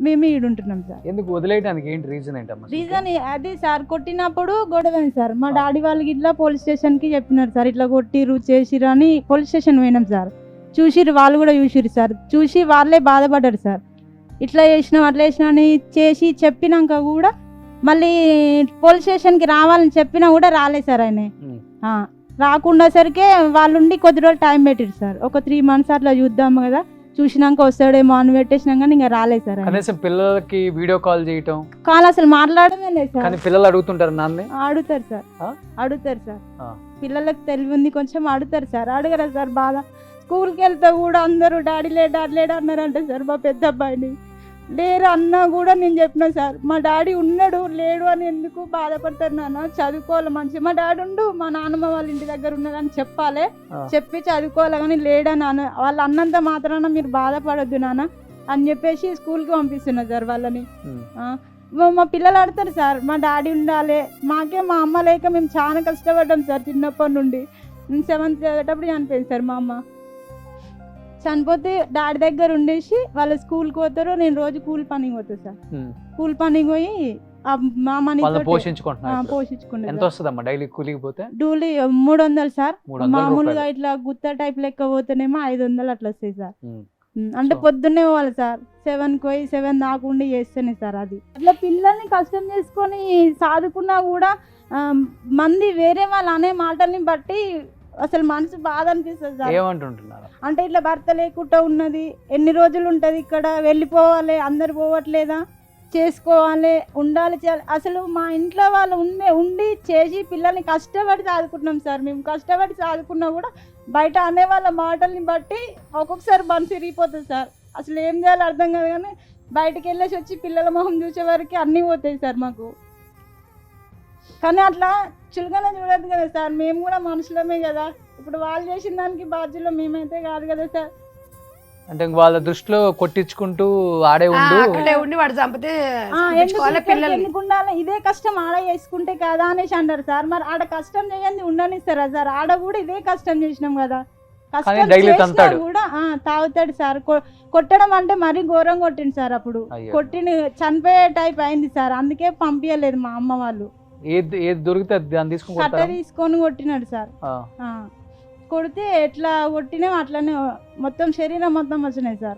మేము ఈడుంటున్నాం సార్. ఎందుకు వదిలేయడానికి ఏంటి రీజన్ ఏంటమ్మా? రీజన్ అది సార్, కొట్టినప్పుడు గొడవైంది సార్. మా డాడీ వాళ్ళకి ఇట్లా పోలీస్ స్టేషన్కి చెప్పినారు సార్, ఇట్లా కొట్టిరు చేసిరు అని. పోలీస్ స్టేషన్ పోయినాం సార్, చూసిరు, వాళ్ళు కూడా చూసిరు సార్. చూసి వాళ్ళే బాధపడ్డారు సార్, ఇట్లా చేసినాం అట్లా చేసినా అని చేసి చెప్పినాక కూడా మళ్ళీ పోలీస్ స్టేషన్కి రావాలని చెప్పినా కూడా రాలేదు సార్ ఆయన. రాకుండా సరికే వాళ్ళుండి కొద్ది రోజులు టైం పెట్టారు సార్, ఒక 3 months అట్లా చూద్దాము కదా, చూసినాక వస్తాడేమో అని పెట్టేసినాం కానీ ఇంకా రాలేదు సార్. కనీసం పిల్లలకి వీడియో కాల్ చేయటం, కాల్ అసలు మాట్లాడమే లేదు సార్. కానీ పిల్లలు అడుగుతుంటారు నాన్నే? అడుగుతారు సార్, అడుగుతారు సార్. పిల్లలకు తెలివి ఉంది కొంచెం, అడుగుతారు సార్. అడగరా సార్ బాధ. స్కూల్కి వెళ్తే కూడా అందరూ డాడీ లేడు అన్నారంటే సార్, మా పెద్ద అబ్బాయిని లేరు అన్నా కూడా నేను చెప్పిన సార్, మా డాడీ ఉన్నాడు లేడు అని ఎందుకు బాధపడతారు నాన్న, చదువుకోవాలి మంచిగా. మా డాడీ ఉండు, మా నాన్నమ్మ వాళ్ళ ఇంటి దగ్గర ఉన్నాడని చెప్పాలి, చెప్పి చదువుకోవాలి, కానీ లేడని వాళ్ళు అన్నంత మాత్రాన మీరు బాధపడొద్దు నాన్న అని చెప్పేసి స్కూల్కి పంపిస్తున్నా సార్ వాళ్ళని. మా పిల్లలు ఆడతారు సార్, మా డాడీ ఉండాలి, మాకే మా అమ్మ లేక మేము చాలా కష్టపడ్డాం సార్ చిన్నప్పటి నుండి. 7th చదివేటప్పుడు చనిపోయింది సార్ మా అమ్మ. చనిపోతే డాడీ దగ్గర ఉండేసి వాళ్ళు స్కూల్కి పోతారు, నేను రోజు కూలి పనికి పోతాను సార్. కూలి పనికి పోయి మా మనీ పోషించుకుంటాను. ఎంత వస్తుందమ్మా డైలీ కూలికి పోతే? డూలీ 300 సార్. మామూలుగా ఇట్లా గుత్త టైప్ లెక్క పోతేనేమో 500 అట్లా వస్తాయి సార్. అంటే పొద్దున్నే పోవాలి సార్, 7కి పోయి 7 దాకుండా చేస్తేనే సార్. అది అట్లా పిల్లల్ని కష్టం చేసుకొని సాదుకున్నా కూడా మంది వేరే వాళ్ళు అనే మాటల్ని బట్టి అసలు మనసు బాధ అనిపిస్తుంది సార్. ఏమంటుంటున్నారు అంటే ఇట్లా భర్త లేకుండా ఉన్నది, ఎన్ని రోజులు ఉంటుంది ఇక్కడ, వెళ్ళిపోవాలి, అందరు పోవట్లేదా, చేసుకోవాలి, ఉండాలి. అసలు మా ఇంట్లో వాళ్ళు ఉండి చేసి పిల్లల్ని కష్టపడి చదువుకుంటున్నాం సార్. మేము కష్టపడి చదువుకున్నా కూడా బయట అనే వాళ్ళ మాటల్ని బట్టి ఒక్కొక్కసారి మనసు విరిగిపోతుంది సార్. అసలు ఏం చేయాలో అర్థం కాదు, కానీ బయటకు వెళ్ళేసి వచ్చి పిల్లల మొహం చూసే వరకు అన్నీ పోతాయి సార్ మాకు. కానీ అట్లా చులకన చూడద్దు కదా సార్, మేము కూడా మనుషులమే కదా. ఇప్పుడు వాళ్ళు చేసిన దానికి బాధ్యులు మేమైతే కాదు కదా సార్. అంటే వాళ్ళ దృష్టిలో కొట్టించుకుంటూ ఆడే ఉండి వాడు చంపితే ఎందుకు ఉండాలి, ఇదే కష్టం ఆడ చేసుకుంటే కదా అనేసి అంటారు సార్. మరి ఆడ కష్టం చేయండి ఉండనిస్తారా సార్? ఆడ కూడా ఇదే కష్టం చేసినాం కదా, కష్టం చేసినా కూడా తాగుతాడు సార్. కొట్టడం అంటే మరీ ఘోరం కొట్టింది సార్. అప్పుడు కొట్టిన చనిపోయే టైప్ అయింది సార్, అందుకే పంపించలేదు మా అమ్మ వాళ్ళు. ఏది దొరికితే కట్ట తీసుకొని కొట్టినాడు సార్. కొడితే ఎట్లా కొట్టినా అట్లనే మొత్తం శరీరం మొత్తం వచ్చినాయి సార్.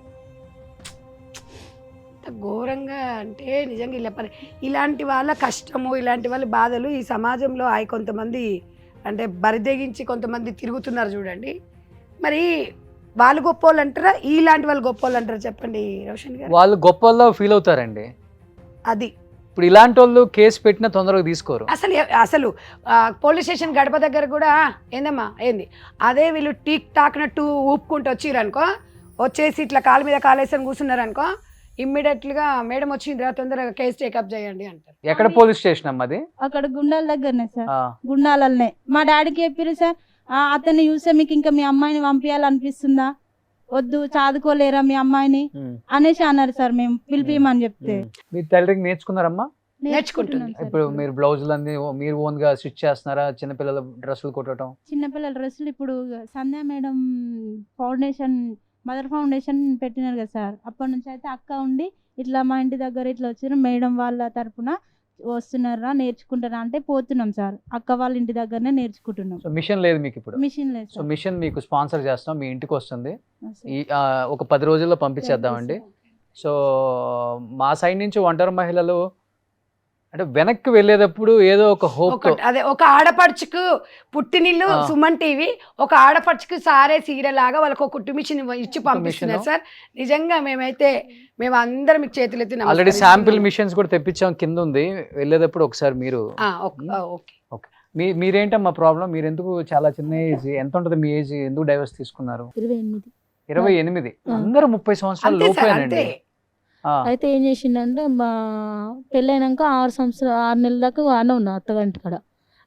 ఘోరంగా అంటే నిజంగా ఇలాంటి వాళ్ళ కష్టము, ఇలాంటి వాళ్ళ బాధలు ఈ సమాజంలో కొంతమంది అంటే బరిదెగించి కొంతమంది తిరుగుతున్నారు చూడండి. మరి వాళ్ళు గొప్ప వాళ్ళు అంటారా, ఇలాంటి వాళ్ళు గొప్ప వాళ్ళు అంటారా చెప్పండి రోషన్ గారు? వాళ్ళు గొప్ప వాళ్ళ ఫీల్ అవుతారండి. అది ఇప్పుడు ఇలాంటి వాళ్ళు కేసు పెట్టినా తొందరగా తీసుకోరు. అసలు పోలీస్ స్టేషన్ గడప దగ్గర కూడా ఏందమ్మా ఏంది, అదే వీళ్ళు టీక్ టాక్నట్టు ఊపుకుంటూ వచ్చిరనుకో, వచ్చేసి ఇట్లా కాలు మీద కాలేసం కూర్చున్నారనుకో, ఇమ్మీడియట్గా మేడం వచ్చిందిరా తొందరగా కేసు టేకప్ చేయండి అంటారు. ఎక్కడ పోలీస్ స్టేషన్ అమ్మా అది? అక్కడ గుండాల దగ్గరనే సార్, గుండాలనే. మా డాడీకి చెప్పారు సార్, అతన్ని చూస్తే మీకు ఇంకా మీ అమ్మాయిని పంపించాలనిపిస్తుందా, వద్దు చదువుకోలేరా మీ అమ్మాయిని అనేసి అన్నారు సార్. మేము పిలిపిమని చెప్తే మీ టైలరింగ్ నేర్చుకున్నారమ్మా? నేర్చుకుంటున్నాం. ఇప్పుడు మీరు బ్లౌజులు అన్ని మీరు ఓన్ గా స్టిచ్ చేస్తున్నారా? చిన్నపిల్లల డ్రెస్సులు కుట్టడం? చిన్నపిల్లల డ్రెస్సులు ఇప్పుడు సంధ్యా మేడం ఫౌండేషన్, మదర్ ఫౌండేషన్ పెట్టినారు కదా సార్, అప్పటి నుంచి అయితే అక్క ఉండి ఇట్లా మా ఇంటి దగ్గర ఇట్లా వచ్చిన మేడం వాళ్ళ తరఫున వస్తున్నారా నేర్చుకుంటారా అంటే పోతున్నాం సార్. అక్క వాళ్ళ ఇంటి దగ్గరనే నేర్చుకుంటున్నాం. సో మిషన్ లేదు మీకు ఇప్పుడు? మిషన్ లేదు. సో మిషన్ మీకు స్పాన్సర్ చేస్తాం, మీ ఇంటికి వస్తుంది. ఒక 10 రోజుల్లో పంపించేద్దామండి. సో మా సైడ్ నుంచి ఒంటరి మహిళలు అంటే వెనక్కి వెళ్ళేటప్పుడు ఏదో ఒక హోప్, అదే ఒక ఆడపడుచుకు పుట్టినిల్లు సుమన్ టీవీ, ఒక ఆడపడుచుకు సారే సీరలాగా వాళ్ళకి ఒక కుట్టు మిషన్ ఇచ్చి పంపిస్తున్నారు సార్. నిజంగా మేము అందరం మీకు చేతులు ఎత్తి ఆల్రెడీ శాంపిల్ మిషన్స్ కూడా తెప్పించాం, కింద ఉంది. వెళ్ళేటప్పుడు ఒకసారి మీరు మీరేంటమ్మా ప్రాబ్లం? మీరు ఎందుకు చాలా చిన్న ఏజ్, ఎంత ఉంటుంది మీ ఏజ్, ఎందుకు డైవర్స్ తీసుకున్నారు? 28. అందరూ 30 సంవత్సరాలు లోపేనండి. అయితే ఏం చేసిండంటే మా పెళ్ళైనాక 6 నెలల దాకా వాడినే ఉన్నా అత్తగారింటి కాడ.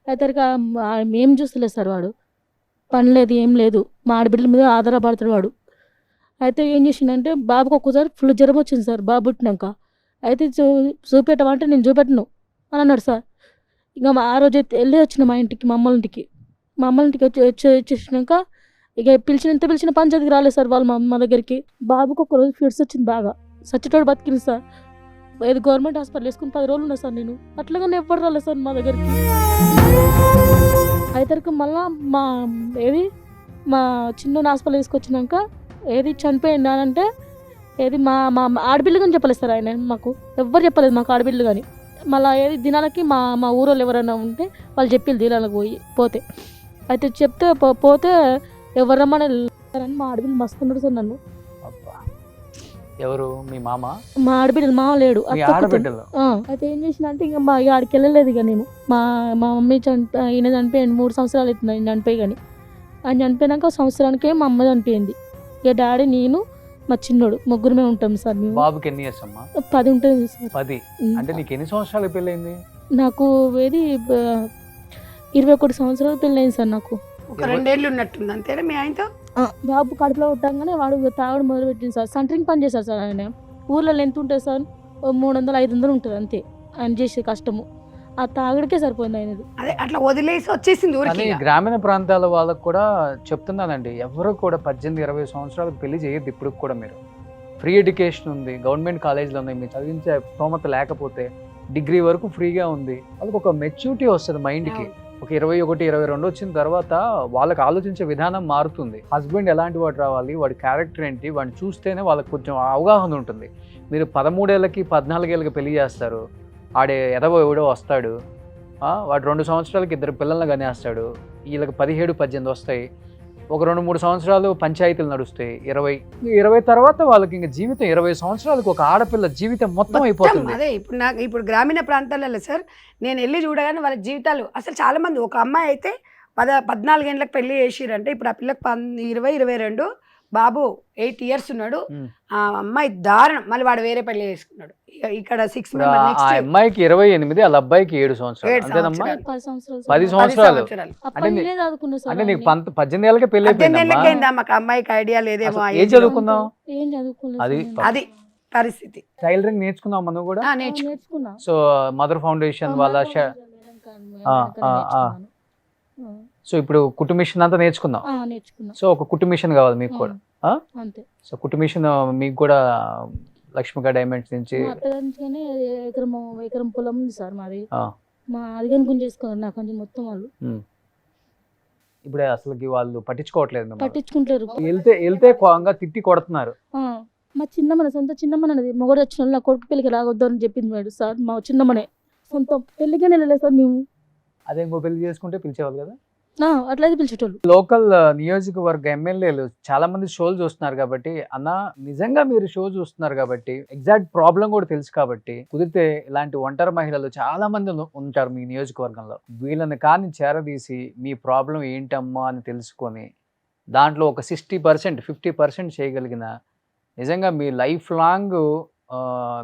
అయితే ఏం చూస్తలేదు సార్, వాడు పని లేదు ఏం లేదు, మా ఆడబిడ్డల మీద ఆధారపడతాడు వాడు. అయితే ఏం చేసిండంటే బాబుకి ఒక్కసారి ఫుల్ జ్వరం వచ్చింది సార్ బాబు పుట్టినాక. అయితే చూపెట్టమంటే నేను చూపెట్టను అని అన్నాడు సార్. ఇక ఆ రోజు వెళ్ళి వచ్చిన మా ఇంటికి, మా అమ్మల ఇంటికి. మా అమ్మల ఇంటికి వచ్చేసినాక ఇక పిలిచిన పంచాయతీకి రాలేదు సార్ వాళ్ళు మా అమ్మ దగ్గరికి. బాబుకి ఒక రోజు ఫిట్స్ వచ్చింది బాగా, సచ్చిటోడు బతికింది సార్. ఏది గవర్నమెంట్ హాస్పిటల్ వేసుకుని 10 రోజులు ఉన్నా సార్ నేను. అట్లాగానే ఎవ్వరు రాలేదు సార్ మా దగ్గరికి. అయితే మళ్ళీ మా చిన్న హాస్పిటల్ తీసుకొచ్చినాక చనిపోయింది అని అంటే మా మా ఆడపిల్ల కానీ చెప్పలేదు సార్ ఆయన మాకు. ఎవ్వరు చెప్పలేదు మాకు ఆడపిల్లలు కానీ. మళ్ళీ దినాలకి మా ఊరోళ్ళు ఎవరైనా ఉంటే వాళ్ళు చెప్పి దినాలకు పోతే అయితే చెప్తే పోతే ఎవరు రమ్మని మా ఆడపిల్ల మస్తున్నాడు సార్ నన్ను. ఎవరు మీ మామ? మా ఆడబిడ్డలు మామ లేడు. ఆడబిడ్డలు అయితే ఏం చేసిన అంటే ఇంకా మా ఆడికి వెళ్ళలేదు. ఇక నేను మా మమ్మీ ఈయన చనిపోయాడు 3 సంవత్సరాలు అవుతుంది ఆయన చనిపోయి. కానీ ఆయన చనిపోయినాక సంవత్సరానికే మా అమ్మ చనిపోయింది. ఇక డాడీ నేను మా చిన్నోడు ముగ్గురమే ఉంటాం సార్ మేము. బాబుకి ఎన్ని ఇయర్స్ అమ్మా? 10 ఉంటుంది సార్. 10 అంటే నీకు ఎన్ని సంవత్సరాలు పెళ్ళైంది? నాకు 21 సంవత్సరాలు పెళ్ళయింది సార్ నాకు. ఒక 2 ఏళ్ళు ఉన్నట్టుంది అంతేనా మీ ఆయనతో? బాబు కడుపులో ఉంటాగానే వాడు తాగడం మొదలుపెట్టింది సార్. సెంటరింగ్ పని చేశారు సార్ ఆయన. ఊర్లో ఎంత ఉంటుంది సార్? 300-500 ఉంటుంది అంతే ఆయన చేసే కష్టము. ఆ తాగడికే సరిపోయింది ఆయనది. అదే అట్లా వదిలేసి వచ్చేసింది ఊరికి. కానీ గ్రామీణ ప్రాంతాల వాళ్ళకు కూడా చెప్తున్నానండి, ఎవరు కూడా 18-20 సంవత్సరాలకు పెళ్లి చేయొద్దు. ఇప్పుడు కూడా మీరు ఫ్రీ ఎడ్యుకేషన్ ఉంది, గవర్నమెంట్ కాలేజీలో ఉన్నాయి, మీరు చదివించే స్తోమత లేకపోతే డిగ్రీ వరకు ఫ్రీగా ఉంది. వాళ్ళకి ఒక మెచ్యూరిటీ వస్తుంది మైండ్కి. ఒక 21-22 వచ్చిన తర్వాత వాళ్ళకి ఆలోచించే విధానం మారుతుంది. హస్బెండ్ ఎలాంటి వాడు రావాలి, వాడి క్యారెక్టర్ ఏంటి, వాడిని చూస్తేనే వాళ్ళకి కొంచెం అవగాహన ఉంటుంది. మీరు 13 ఏళ్ళకి 14 ఏళ్ళకి పెళ్లి చేస్తారు, ఆడే ఎదవ ఎవడో వస్తాడు, వాడు 2 సంవత్సరాలకి 2 పిల్లల్ని కనేస్తాడు, వీళ్ళకి 17-18 వస్తాయి. ఒక 2-3 సంవత్సరాలు పంచాయతీలు నడుస్తాయి, 20 తర్వాత వాళ్ళకి ఇంకా జీవితం 20 సంవత్సరాలకు ఒక ఆడపిల్ల జీవితం మొత్తం అయిపోతుంది. అదే ఇప్పుడు గ్రామీణ ప్రాంతాలలో సార్ నేను వెళ్ళి చూడగానే వాళ్ళ జీవితాలు అసలు చాలా మంది. ఒక అమ్మాయి అయితే 14 ఏళ్ళకి పెళ్లి చేసిరంటే ఇప్పుడు ఆ పిల్లకి 20-22, బాబు 8 ఇయర్స్ ఉన్నాడు. ఆ అమ్మాయి దారుణం. మళ్ళీ వాడు వేరే పెళ్లి చేసుకున్నాడు. ఇక్కడ 6 ఆ అమ్మాయికి 28, వాళ్ళ అబ్బాయికి 7 సంవత్సరాలు. అంతేనమ్మా? 10 సంవత్సరాలు. అంటే నీకు 18 ఏళ్ళకే పెళ్లి అయిపోయింది. మాకు అమ్మాయికి ఐడియా లేదేమో. ఏం చదువుకున్నావు? అది పరిస్థితి. టైలరింగ్ నేర్చుకున్నావు మనం కూడా? నేర్చుకున్నా. సో మదర్ ఫౌండేషన్ వాళ్ళ సో ఇప్పుడు కుట్టు మిషన్ అంతా నేర్చుకున్నాం. సో ఒక కుట్టు మిషన్ కావాలి మీకు కూడా. సో కుట్టు మిషన్ మీకు కూడా లక్ష్మిక డైమండ్స్ నుంచి ఎకరం పొలం ఉంది సార్ మాది. మా అది కానీ గుంజేసుకున్నారు నాకు కొంచెం మొత్తం వాళ్ళు. ఇప్పుడు అసలుకి వాళ్ళు పట్టించుకుంటారు. వెళ్తే కోంగా తిట్టి కొడుతున్నారు. మా చిన్నమ్మన సొంత చిన్నమ్మనది మొగడు వచ్చిన నా కొడుకు పెళ్లికి రావద్దు అని చెప్పింది మేడం సార్. మా చిన్నమ్మనే సొంత పెళ్లిగానే వెళ్ళలేదు సార్ మేము. అదే ఇంకో పెళ్లి చేసుకుంటే పిలిచేవాళ్ళు కదా? అట్లయితే పిలిచేటోళ్ళు. లోకల్ నియోజకవర్గ ఎమ్మెల్యేలు చాలా మంది షోలు చూస్తున్నారు కాబట్టి, అన్న నిజంగా మీరు షో చూస్తున్నారు కాబట్టి ఎగ్జాక్ట్ ప్రాబ్లం కూడా తెలుసు కాబట్టి, కుదిరితే ఇలాంటి ఒంటరి మహిళలు చాలా మంది ఉంటారు మీ నియోజకవర్గంలో. వీళ్ళని కానీ చేరదీసి మీ ప్రాబ్లం ఏంటమ్మా అని తెలుసుకొని దాంట్లో ఒక 60% 50% చేయగలిగిన నిజంగా మీ లైఫ్ లాంగ్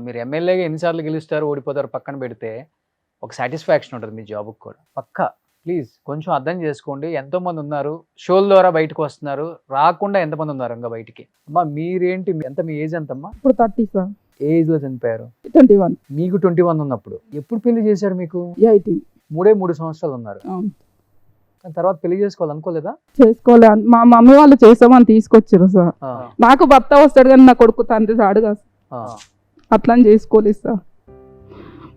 మీరు ఎమ్మెల్యేగా ఎన్నిసార్లు గెలుస్తారు ఓడిపోతారు పక్కన పెడితే ఒక సాటిస్ఫాక్షన్ ఉంటుంది మీ జాబ్కి కూడా. పక్కా ప్లీజ్ కొంచెం అర్థం చేసుకోండి. ఎంతోమంది ఉన్నారు షోల ద్వారా బయటకు వస్తున్నారు, రాకుండా ఎంతమంది ఉన్నారు ఇంకా బయటికి. అమ్మా మీరేంటి, ఎంత మీ ఏజ్ ఎంతమ్మా? ఇప్పుడు 30 సార్. ఏ ఏజ్ లో చనిపోయారు? 21. మీకు 21 ఉన్నప్పుడు ఎప్పుడు పెళ్లి చేశారు? మీకు 18. 3 సంవత్సరాలు ఉన్నారు. తర్వాత పెళ్లి చేసుకోవాలనుకోలేదా? చేసుకోలే. మా మమ్మీ వాళ్ళు చేసామని తీసుకొచ్చారు సార్. నాకు భర్త వస్తాడు కానీ నా కొడుకు తండ్రి రాడు కదా, అట్లా చేసుకోలేదు సార్.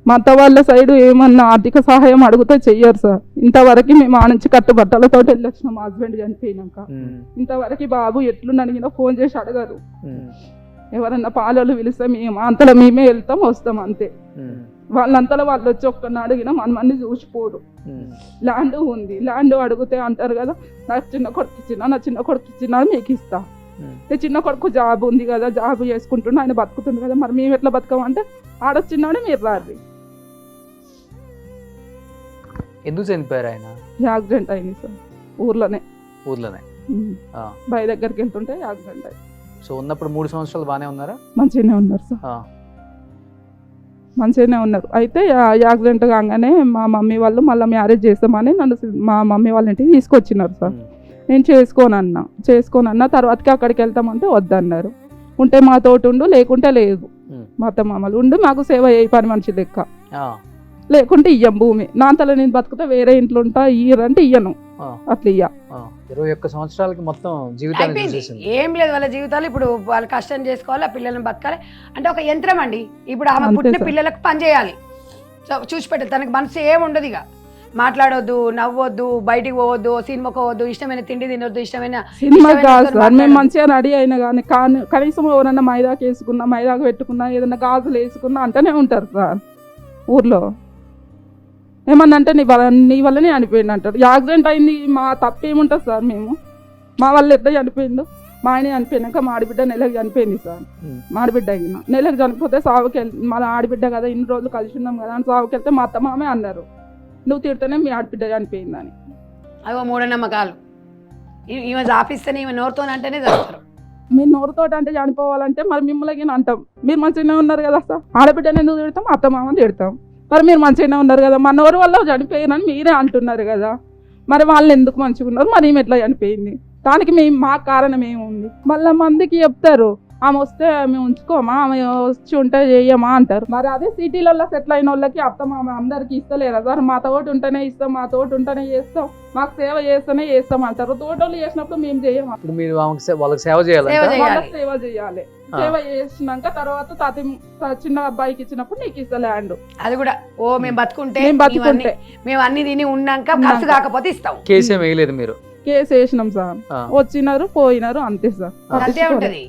మా అత్త వాళ్ళ సైడు ఏమన్నా ఆర్థిక సహాయం అడిగితే చెయ్యరు సార్. ఇంతవరకు మేము ఆ నుంచి కట్టుబట్టలతో వెళ్ళొచ్చినాం మా హస్బెండ్ చనిపోయినాక. ఇంతవరకు బాబు ఎట్లుండి అడిగినా ఫోన్ చేసి అడగరు. ఎవరన్నా పాలోళ్ళు పిలిస్తే మేము అంతలో మేమే వెళ్తాం వస్తాం అంతే. వాళ్ళంతలో వాళ్ళు వచ్చి ఒక్కరిని అడిగినా మనమన్నీ చూసిపోరు. ల్యాండ్ ఉంది, ల్యాండ్ అడిగితే అంటారు కదా నా చిన్న కొడుకు ఇచ్చినా మీకు ఇస్తా. చిన్న కొడుకు జాబ్ ఉంది కదా, జాబ్ చేసుకుంటున్నా ఆయన బతుకుతుంది కదా, మరి మేము ఎట్లా బతకమంటే ఆడొచ్చినాడే మీరు రాదు. ఎందుకు చనిపోయారు ఆయన? యాక్సిడెంట్ అయింది సార్ ఊర్లోనే. బాయ్ దగ్గరికి వెళ్తుంటే యాక్సిడెంట్ అయింది. సో ఉన్నప్పుడు 3 సంవత్సరాలు బాగానే ఉన్నారా? మంచిగానే ఉన్నారు సార్, మంచిగానే ఉన్నారు. అయితే యాక్సిడెంట్ కాగానే మా మమ్మీ వాళ్ళు మళ్ళీ మ్యారేజ్ చేస్తామని నన్ను మా మమ్మీ వాళ్ళ ఇంటికి తీసుకొచ్చినారు సార్. నేను చేసుకోనన్నా తర్వాతకి అక్కడికి వెళ్తామంటే వద్దన్నారు. ఉంటే మాతోటి ఉండు, లేకుంటే లేదు. మా అత్త మామలు ఉండి మాకు సేవ చేయి పని మనిషి లెక్క, లేకుంటే ఇయ్యం భూమి. నా అంతలో నేను బతుకుతా, వేరే ఇంట్లో ఉంటా, ఇయ్యరంటే ఇయ్యను, అట్లా ఇయ్య. 21 సంవత్సరాలకి మొత్తం జీవితాన్ని అయిపోయింది. చూసేసింది. ఏం లేదు వాళ్ళ జీవితాలు. ఇప్పుడు వాళ్ళు కష్టం చేసుకోవాలి, ఆ పిల్లల్ని బతకాలి. అంటే ఒక యంత్రం అండి. ఇప్పుడు ఆమె అంతే పుట్టిన సార్. పిల్లలకు పని చేయాలి. చూసి పెట్టాలి. తనకి మనసు ఏముండదు, ఇక మాట్లాడొద్దు, నవ్వొద్దు, బయటికి పోవద్దు, సినిమాకి పోవద్దు, ఇష్టమైన తిండి తినొద్దు, ఇష్టమైన సినిమా కాదు సార్, మేము మాట్లాడొద్దు. మంచిగా రెడీ అయినా కానీ కనీసం ఎవరన్నా మైదాకి వేసుకున్నా, మైదాకు పెట్టుకున్నా, ఏదన్నా గాజులు వేసుకున్నా అంటేనే ఉంటారు సార్ ఊర్లో. ఏమన్నా అంటే నీ వల్లనే చనిపోయింది అంటారు. యాక్సిడెంట్ అయింది, మా తప్పు ఏముంటుంది సార్? మా వల్ల ఎట్లా చనిపోయిండు? మా ఆయన చనిపోయినాక మా ఆడబిడ్డ నెలకు చనిపోయింది సార్. మా ఆడబిడ్డ అయినా నెలకు చనిపోతే సాగుకి మన ఆడబిడ్డ కదా, ఇన్ని రోజులు కలిసి ఉన్నాం కదా అని సాగుకి వెళ్తే మా అత్త మామే అన్నారు, నువ్వు తిడితేనే మీ ఆడబిడ్డ చనిపోయిందని. అవి మూఢనమ్మకాలు. ఈమె ఆపిస్తేనే, ఈమె నోరుతోనంటేనే చదువుతారు. మీరు నోరుతోటి అంటే చనిపోవాలంటే మరి మిమ్మల్ని అంటాం. మీరు మంచిగానే ఉన్నారు కదా సార్, ఆడబిడ్డని ఎందుకు తిడతాం? అత్త మామని తిడతాం. మరి మీరు మంచిగానే ఉన్నారు కదా, మా నోరు వల్ల చనిపోయానని మీరే అంటున్నారు కదా, మరి వాళ్ళు ఎందుకు మంచిగా ఉన్నారు? మరి ఈమె ఎట్లా చనిపోయింది? దానికి మా కారణం ఏముంది? మళ్ళీ మందికి చెప్తారు, ఆమె వస్తే మేము ఉంచుకోమా, ఆమె వచ్చి ఉంటే చేయమా అంటారు. మరి అదే సిటీలలో సెటిల్ అయిన వాళ్ళకి అత్తమామ అందరికి ఇస్తలేరా సార్? మా తోటి ఉంటేనే ఇస్తాం, మా తోటి ఉంటేనే చేస్తాం, మాకు సేవ చేస్తేనే చేస్తాం అంటారు. తోటోళ్ళు చేసినప్పుడు మేము చేయమా? ఇప్పుడు మీరు వాళ్ళకి సేవ చేయాలి. వాళ్ళకి సేవ చేయాలి. సేవ చేసినాక తర్వాత చిన్న అబ్బాయికి ఇచ్చినప్పుడు నీకు ఇస్తా ల్యాండ్. అది కూడా మేము బతుకుంటే మేము అన్ని తిని ఉన్నాక ఖర్చు కాకపోతే ఇస్తాం. కేసు ఏం వేయలేదు మీరు? కేసు వేసినాం సార్, వచ్చినారు పోయినారు అంతే సార్. అంతే ఉంటది.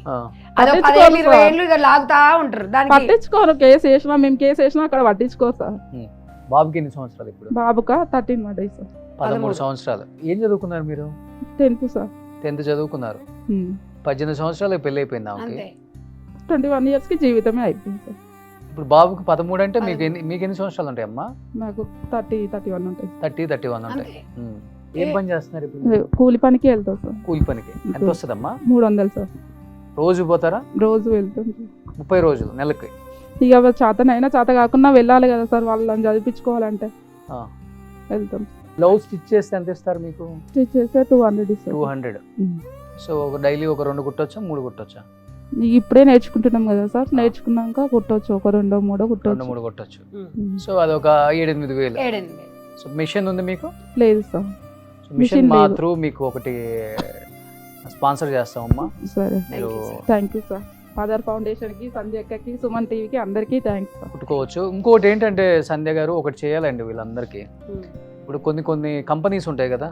అదో 10 ఏళ్ళు 20 ఏళ్ళు ఇక లాగుతా ఉంటారు. దానికి పట్టించుకోరు. కేసు వేసినా మేము కేసు వేసినా అక్కడ పట్టించుకోరు సార్. బాబుకి ఎన్ని సంవత్సరాలు ఇప్పుడు? బాబుకా 13 పడ్డాయి సార్. 13 సంవత్సరాలు. ఏం చదువుకున్నారు మీరు? 10th sir. 10th చదువుకున్నారు. 18 సంవత్సరాలకు పెళ్లి అయిపోయింది ఆమెకి. 21 years కి జీవితమే అయిపోయింది సార్. ఇప్పుడు బాబుకి 13 అంటే మీకు ఎన్ని సంవత్సరాలు ఉంటాయి అమ్మా? నాకు 30-31 ఉంటాయి. 30-31 ఉంటాయి. ఏం పని చేస్తున్నారు ఇప్పుడు? కూలి పనికి వెళ్తాం సార్. కూలి పనికి ఎంత వస్తుందమ్మా? 300 సార్. రోజు పోతారా? రోజు వెళ్తాం. 30 రోజులు నెలకి. ఇక చేతనైనా చేత కాకుండా వెళ్ళాలి కదా సార్, వాళ్ళని చదివించుకోవాలంటే వెళ్తాం. బ్లౌజ్ స్టిచ్ చేస్తే ఎంత ఇస్తారు మీకు? స్టిచ్ చేస్తే 200 ఇస్తారు. 200. సో డైలీ ఒక 2 కుట్టొచ్చా 3 కుట్టొచ్చా? ఇప్పుడే నేర్చుకుంటున్నాం కదా సార్, నేర్చుకున్నాక కుట్టొచ్చు, ఒక 2-3 కుట్టొచ్చు. 2-3 కుట్టొచ్చు. సో అదొక 7-8 వేలు. సో మిషన్ ఉంది మీకు? లేదు సార్. మిషన్ మా త్రూ మీకు ఒకటి స్పాన్సర్ చేస్తామమ్మా. సరే, thank you sir. Father foundation కి, సంధ్య అక్కకి, సుమన్ టీవీకి అందరికీ థ్యాంక్స్ సార్. కుట్టుకోవచ్చు. ఇంకోటి ఏంటంటే సంధ్య గారు ఒకటి చేయాలండి వీళ్ళందరికీ. ఇప్పుడు కొన్ని కంపెనీస్ ఉంటాయి కదా,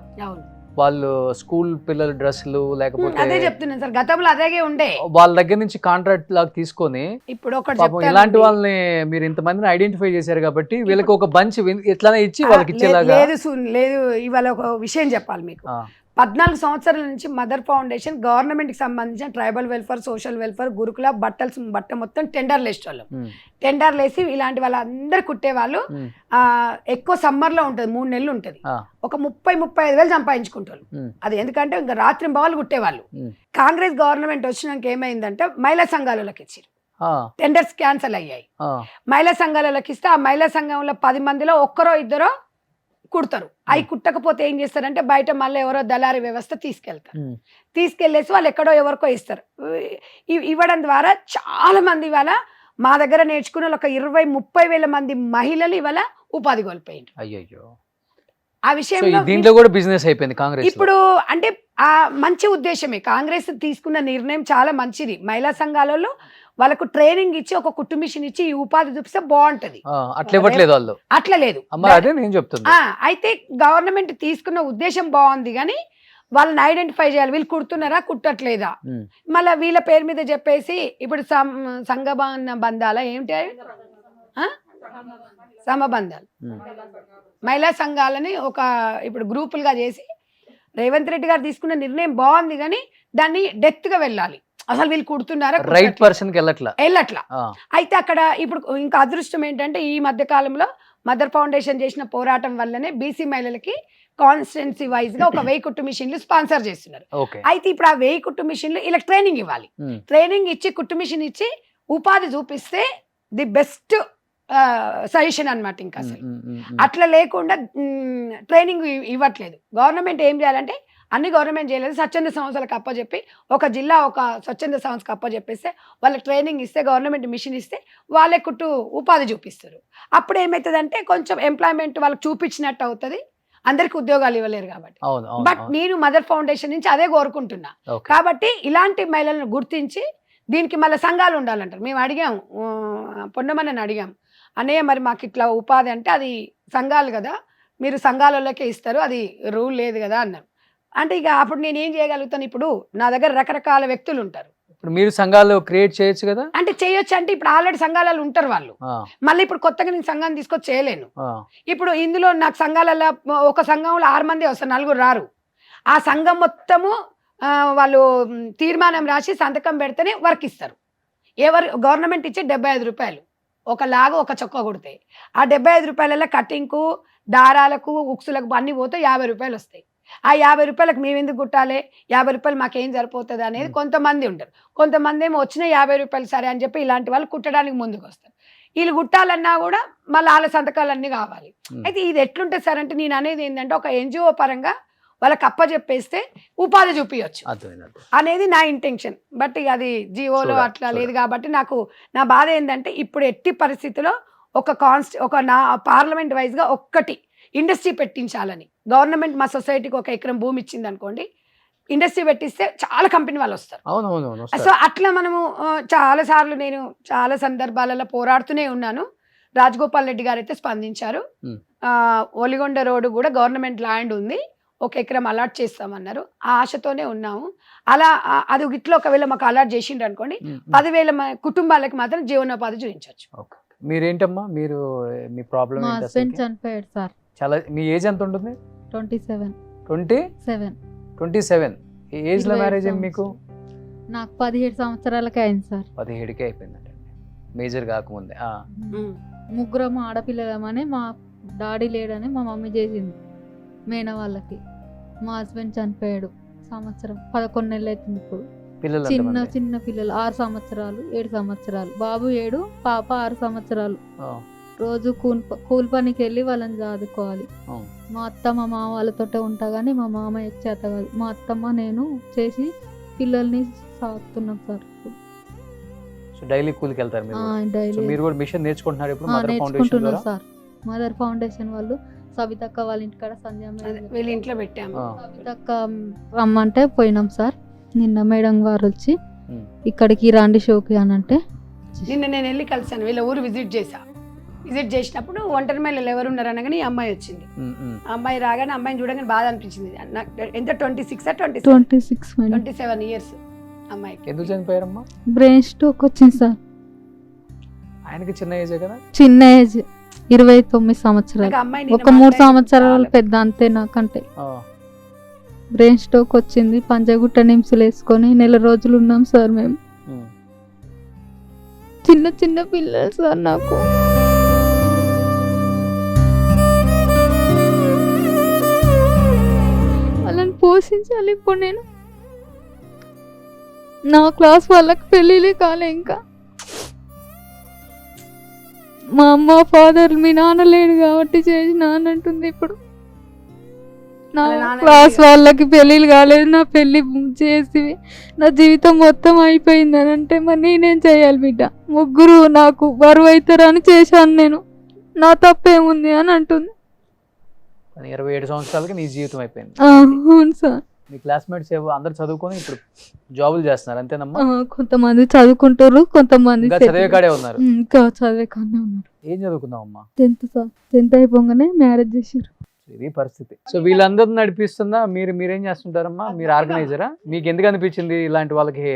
వాళ్ళు స్కూల్ పిల్లల డ్రెస్సులు లేకపోతే అదే చెప్తున్నాను సార్, గతంలో అదే ఉండే, వాళ్ళ దగ్గర నుంచి కాంట్రాక్ట్ లాగా తీసుకొని ఇప్పుడు ఇలాంటి వాళ్ళని మీరు ఇంతమందిని ఐడెంటిఫై చేశారు కాబట్టి వీళ్ళకి ఒక బంచ్ ఎట్లానే ఇచ్చి వాళ్ళకి ఇచ్చేలాగా. లేదు ఇవాళ ఒక విషయం చెప్పాలి మీకు. 14 సంవత్సరాల నుంచి మదర్ ఫౌండేషన్ గవర్నమెంట్ కి సంబంధించిన ట్రైబల్ వెల్ఫేర్, సోషల్ వెల్ఫేర్, గురుకుల బట్ట మొత్తం టెండర్లు వేసేవాళ్ళు. టెండర్లు వేసి ఇలాంటి వాళ్ళందరూ కుట్టేవాళ్ళు. ఎక్కువ సమ్మర్ లో ఉంటది, 3 నెలలు ఉంటది. ఒక 30-35 వేలు సంపాదించుకుంటారు. అది ఎందుకంటే ఇంకా రాత్రి బావులు కుట్టేవాళ్ళు. కాంగ్రెస్ గవర్నమెంట్ వచ్చినాక ఏమైందంటే మహిళా సంఘాలకి ఇచ్చారు. టెండర్స్ క్యాన్సల్ అయ్యాయి. మహిళా సంఘాలకి ఇస్తే ఆ మహిళా సంఘంలో 10 మందిలో ఒక్కరో ఇద్దరో కుడతారు. అవి కుట్టకపోతే ఏం చేస్తారంటే బయట మళ్ళీ ఎవరో దళారీ వ్యవస్థ తీసుకెళ్లేసి వాళ్ళు ఎక్కడో ఎవరికో ఇస్తారు. ఇవ్వడం ద్వారా చాలా మంది ఇవాళ మా దగ్గర నేర్చుకున్న ఒక 20-30 వేల మంది మహిళలు ఇవాళ ఉపాధి కోల్పోయింది. అయ్యో, ఆ విషయంలో దీంట్లో కూడా బిజినెస్ అయిపోయింది కాంగ్రెస్. ఇప్పుడు అంటే ఆ మంచి ఉద్దేశమే, కాంగ్రెస్ తీసుకున్న నిర్ణయం చాలా మంచిది. మహిళా సంఘాలలో వాళ్ళకు ట్రైనింగ్ ఇచ్చి ఒక కుట్టు మిషన్ ఇచ్చి ఈ ఉపాధి చూపిస్తే బాగుంటది. అట్లా ఇవ్వట్లేదు వాళ్ళు. అట్లా లేదు. అదే నేను చెప్తున్నా. అయితే గవర్నమెంట్ తీసుకున్న ఉద్దేశం బాగుంది, కానీ వాళ్ళని ఐడెంటిఫై చేయాలి. వీళ్ళు కుడుతున్నారా కుట్టట్లేదా, మళ్ళీ వీళ్ళ పేరు మీద చెప్పేసి ఇప్పుడు సంఘ బంధాల ఏంటి సమబంధాలు, మహిళా సంఘాలని ఒక ఇప్పుడు గ్రూపులుగా చేసి రేవంత్ రెడ్డి గారు తీసుకున్న నిర్ణయం బాగుంది, కానీ దాన్ని డెప్త్ గా వెళ్ళాలి. అసలు వీళ్ళు కుడుతున్నారా, రైట్ పర్సన్ కి వెళ్ళట్లా. అయితే అక్కడ ఇప్పుడు ఇంకా అదృష్టం ఏంటంటే ఈ మధ్య కాలంలో మదర్ ఫౌండేషన్ చేసిన పోరాటం వల్లనే బీసీ మహిళలకి కాన్స్టిట్యున్సీ వైజ్ గా ఒక 1000 కుట్టు మిషన్లు స్పాన్సర్ చేస్తున్నారు. అయితే ఇప్పుడు ఆ 1000 కుట్టు మిషన్లు ఇలా ట్రైనింగ్ ఇవ్వాలి. ట్రైనింగ్ ఇచ్చి కుట్టు మిషన్ ఇచ్చి ఉపాధి చూపిస్తే ది బెస్ట్ సజెషన్ అన్నమాట. ఇంకా అసలు అట్లా లేకుండా ట్రైనింగ్ ఇవ్వట్లేదు. గవర్నమెంట్ ఏం చేయాలంటే అన్ని గవర్నమెంట్ చేయలేదు, స్వచ్ఛంద సంస్థలకు అప్పచెప్పి ఒక జిల్లా ఒక స్వచ్ఛంద సంస్థకు అప్పచెప్పేస్తే వాళ్ళకి ట్రైనింగ్ ఇస్తే గవర్నమెంట్ మిషన్ ఇస్తే వాళ్ళే కుట్టు ఉపాధి చూపిస్తారు. అప్పుడు ఏమవుతుందంటే కొంచెం ఎంప్లాయ్మెంట్ వాళ్ళకి చూపించినట్టు అవుతుంది, అందరికి ఉద్యోగాలు ఇవ్వలేరు కాబట్టి. బట్ నేను మదర్ ఫౌండేషన్ నుంచి అదే కోరుకుంటున్నా. కాబట్టి ఇలాంటి మహిళలను గుర్తించి దీనికి మళ్ళీ సంఘాలు ఉండాలంటారు. మేము అడిగాం, పొన్నమని అడిగాం, అన్నయ్య మరి మాకు ఇట్లా ఉపాధి అంటే అది సంఘాలు కదా, మీరు సంఘాలలోకే ఇస్తారు, అది రూల్ లేదు కదా అన్నారు. అంటే ఇక అప్పుడు నేను ఏం చేయగలుగుతాను? ఇప్పుడు నా దగ్గర రకరకాల వ్యక్తులు ఉంటారు. ఇప్పుడు మీరు సంఘాలు క్రియేట్ చేయొచ్చు కదా. అంటే చేయొచ్చు అంటే ఇప్పుడు ఆల్రెడీ సంఘాలలో ఉంటారు వాళ్ళు, మళ్ళీ ఇప్పుడు కొత్తగా నేను సంఘాన్ని తీసుకొచ్చి చేయలేను. ఇప్పుడు ఇందులో నాకు సంఘాలలో ఒక సంఘంలో 6 మంది వస్తారు, 4 రారు. ఆ సంఘం మొత్తము వాళ్ళు తీర్మానం రాసి సంతకం పెడితేనే వర్క్ ఇస్తారు. గవర్నమెంట్ ఇచ్చే 75 రూపాయలు ఒక లాగు ఒక చొక్కా కొడితే, ఆ 75 రూపాయలలో కటింగ్కు దారాలకు ఉక్సులకు అన్ని పోతే 50 రూపాయలు వస్తాయి. ఆ 50 రూపాయలకు మేము ఎందుకు కుట్టాలి, 50 రూపాయలు మాకేం సరిపోతుంది అనేది కొంతమంది ఉంటారు. కొంతమంది ఏమో వచ్చిన 50 రూపాయలు సరే అని చెప్పి ఇలాంటి వాళ్ళు కుట్టడానికి ముందుకు వస్తారు. వీళ్ళు కుట్టాలన్నా కూడా మళ్ళీ వాళ్ళ సంతకాలన్నీ కావాలి. అయితే ఇది ఎట్లుంటుంది సార్ అంటే నేను అనేది ఏంటంటే ఒక ఎన్జిఓ పరంగా వాళ్ళకి అప్పచెప్పేస్తే ఉపాధి చూపించచ్చు అనేది నా ఇంటెన్షన్. బట్ ఇక అది జియోలో అట్లా లేదు కాబట్టి నాకు నా బాధ ఏంటంటే ఇప్పుడు ఎట్టి పరిస్థితిలో ఒక నా పార్లమెంట్ వైజ్గా ఒక్కటి ఇండస్ట్రీ పెట్టించాలని. గవర్నమెంట్ మా సొసైటీకి 1 ఎకరం భూమి ఇచ్చింది అనుకోండి, ఇండస్ట్రీ పెట్టిస్తే చాలా కంపెనీ వాళ్ళు వస్తారు. సో అట్లా మనము చాలా సార్లు నేను చాలా సందర్భాలలో పోరాడుతూనే ఉన్నాను. రాజగోపాల్ రెడ్డి గారు అయితే స్పందించారు. ఒలిగొండ రోడ్డు కూడా గవర్నమెంట్ ల్యాండ్ ఉంది, 1 ఎకరం అలాట్ చేస్తామన్నారు. ఆ ఆశతోనే ఉన్నాము. అలా అది ఇట్లా ఒకవేళ మాకు అలాట్ చేసిండ్రు అనుకోండి, 10,000 కుటుంబాలకు మాత్రం జీవనోపాధి చూపించవచ్చు. మీరేంటమ్మా, మీరు మీ ప్రాబ్లం మా హస్బెండ్ చనిపోయాడు సార్. చాలా మీ ఏజ్ ఎంత ఉంటుంది? 27. 27 ఏజ్ లో మ్యారేజ్ అయింది మీకు? నాకు 17 సంవత్సరాలకే అయింది సార్. 17కే అయిపోయిందంటే మేజర్ కాకముందే. ముగ్గురం ఆడపిల్లలమని మా డాడీ లేడని మా మమ్మీ చేసింది మేన వాళ్ళకి. మా హస్బెండ్ చనిపోయాడు సంవత్సరం 11 నెలలు అవుతుంది. ఇప్పుడు చిన్న పిల్లలు 6 సంవత్సరాలు 7 సంవత్సరాలు, బాబు 7, పాప 6 సంవత్సరాలు. రోజు కూలి పనికి వెళ్ళి వాళ్ళని చదువుకోవాలి. మా అత్తమ్మ మా వాళ్ళతోటే ఉంటా కానీ మా మామయ్య చేత కాదు. మా అత్తమ్మ నేను చేసి పిల్లల్ని సాగుతున్నాం సార్. డైలీ కూలికి వెళ్తారు డైలీ. మీరు కూడా మిషన్ నేర్చుకుంటున్నారు ఇప్పుడు? నేర్చుకుంటున్నాం సార్. మదర్ ఫౌండేషన్ వాళ్ళు సవితక్క వాళ్ళ ఇంటికాడ వీళ్ళ ఇంట్లో పెట్టాము. సవితక్క రమ్మంటే పోయినాం సార్. నిన్న మేడం గారు వచ్చి ఇక్కడికి రండి షోకి అని అంటే నిన్న నేను వెళ్ళి కలిసాను. వీళ్ళ ఊరు విజిట్ చేసినప్పుడు ఒంటరి మహిళలు ఎవరు ఉన్నారు అనగానే ఈ అమ్మాయి వచ్చింది. అమ్మాయి రాగానే అమ్మాయిని చూడగానే బాధ అనిపించింది. ఎంత 27 ఇయర్స్ అమ్మాయికి. ఎందుకు చనిపోయారమ్మా? బ్రెయిన్ స్ట్రోక్ వచ్చింది సార్. ఆయనకి చిన్న ఏజ్ కదా? చిన్న ఏజ్ 29 సంవత్సరాలు. ఒక 3 సంవత్సరాలు పెద్ద అంతే నాకంటే. బ్రెయిన్ స్ట్రోక్ వచ్చింది. పంజగుట్ట నిమ్స్లు వేసుకొని 1 నెల రోజులు ఉన్నాం సార్ మేము. చిన్న పిల్లలు సార్ నాకు. వాళ్ళని పోషించాలి. ఇప్పుడు నేను నా క్లాస్ వాళ్ళకి పెళ్ళిళ్ళే కాలే. ఇంకా మా అమ్మ ఫాదర్ మీ నాన్న లేడు కాబట్టి చేసిన అని అంటుంది. ఇప్పుడు నా క్లాస్ వాళ్ళకి పెళ్ళిళ్ళు కాలేదు, నా పెళ్ళి చేసి నా జీవితం మొత్తం అయిపోయింది అని అంటే మరి నేనేం చేయాలి బిడ్డ? ముగ్గురు నాకు బరువు అవుతారని చేశాను నేను, నా తప్పేముంది అని అంటుంది. 27 సంవత్సరాలకి నీ జీవితం అయిపోయింది. అవును సార్. మీ క్లాస్మేట్స్ అందరు చదువుకొని ఇప్పుడు జాబులు చేస్తున్నారు అంతేనమ్మా? కొంతమంది చదువుకుంటారు, కొంతమంది చదివే కాడే ఉన్నారు. ఇంకా చదివే కాడే ఉన్నారు. ఏం చదువుకున్నావమ్మా? 10th sir. 10th అయిపోగానే మ్యారేజ్ చేశారు. ఇది పరిస్థితి. సో వీళ్ళందరూ నడిపిస్తుందా? మీరేం చేస్తుంటారమ్మా? మీరు ఆర్గనైజరా? మీకు ఎందుకు అనిపించింది ఇలాంటి వాళ్ళకి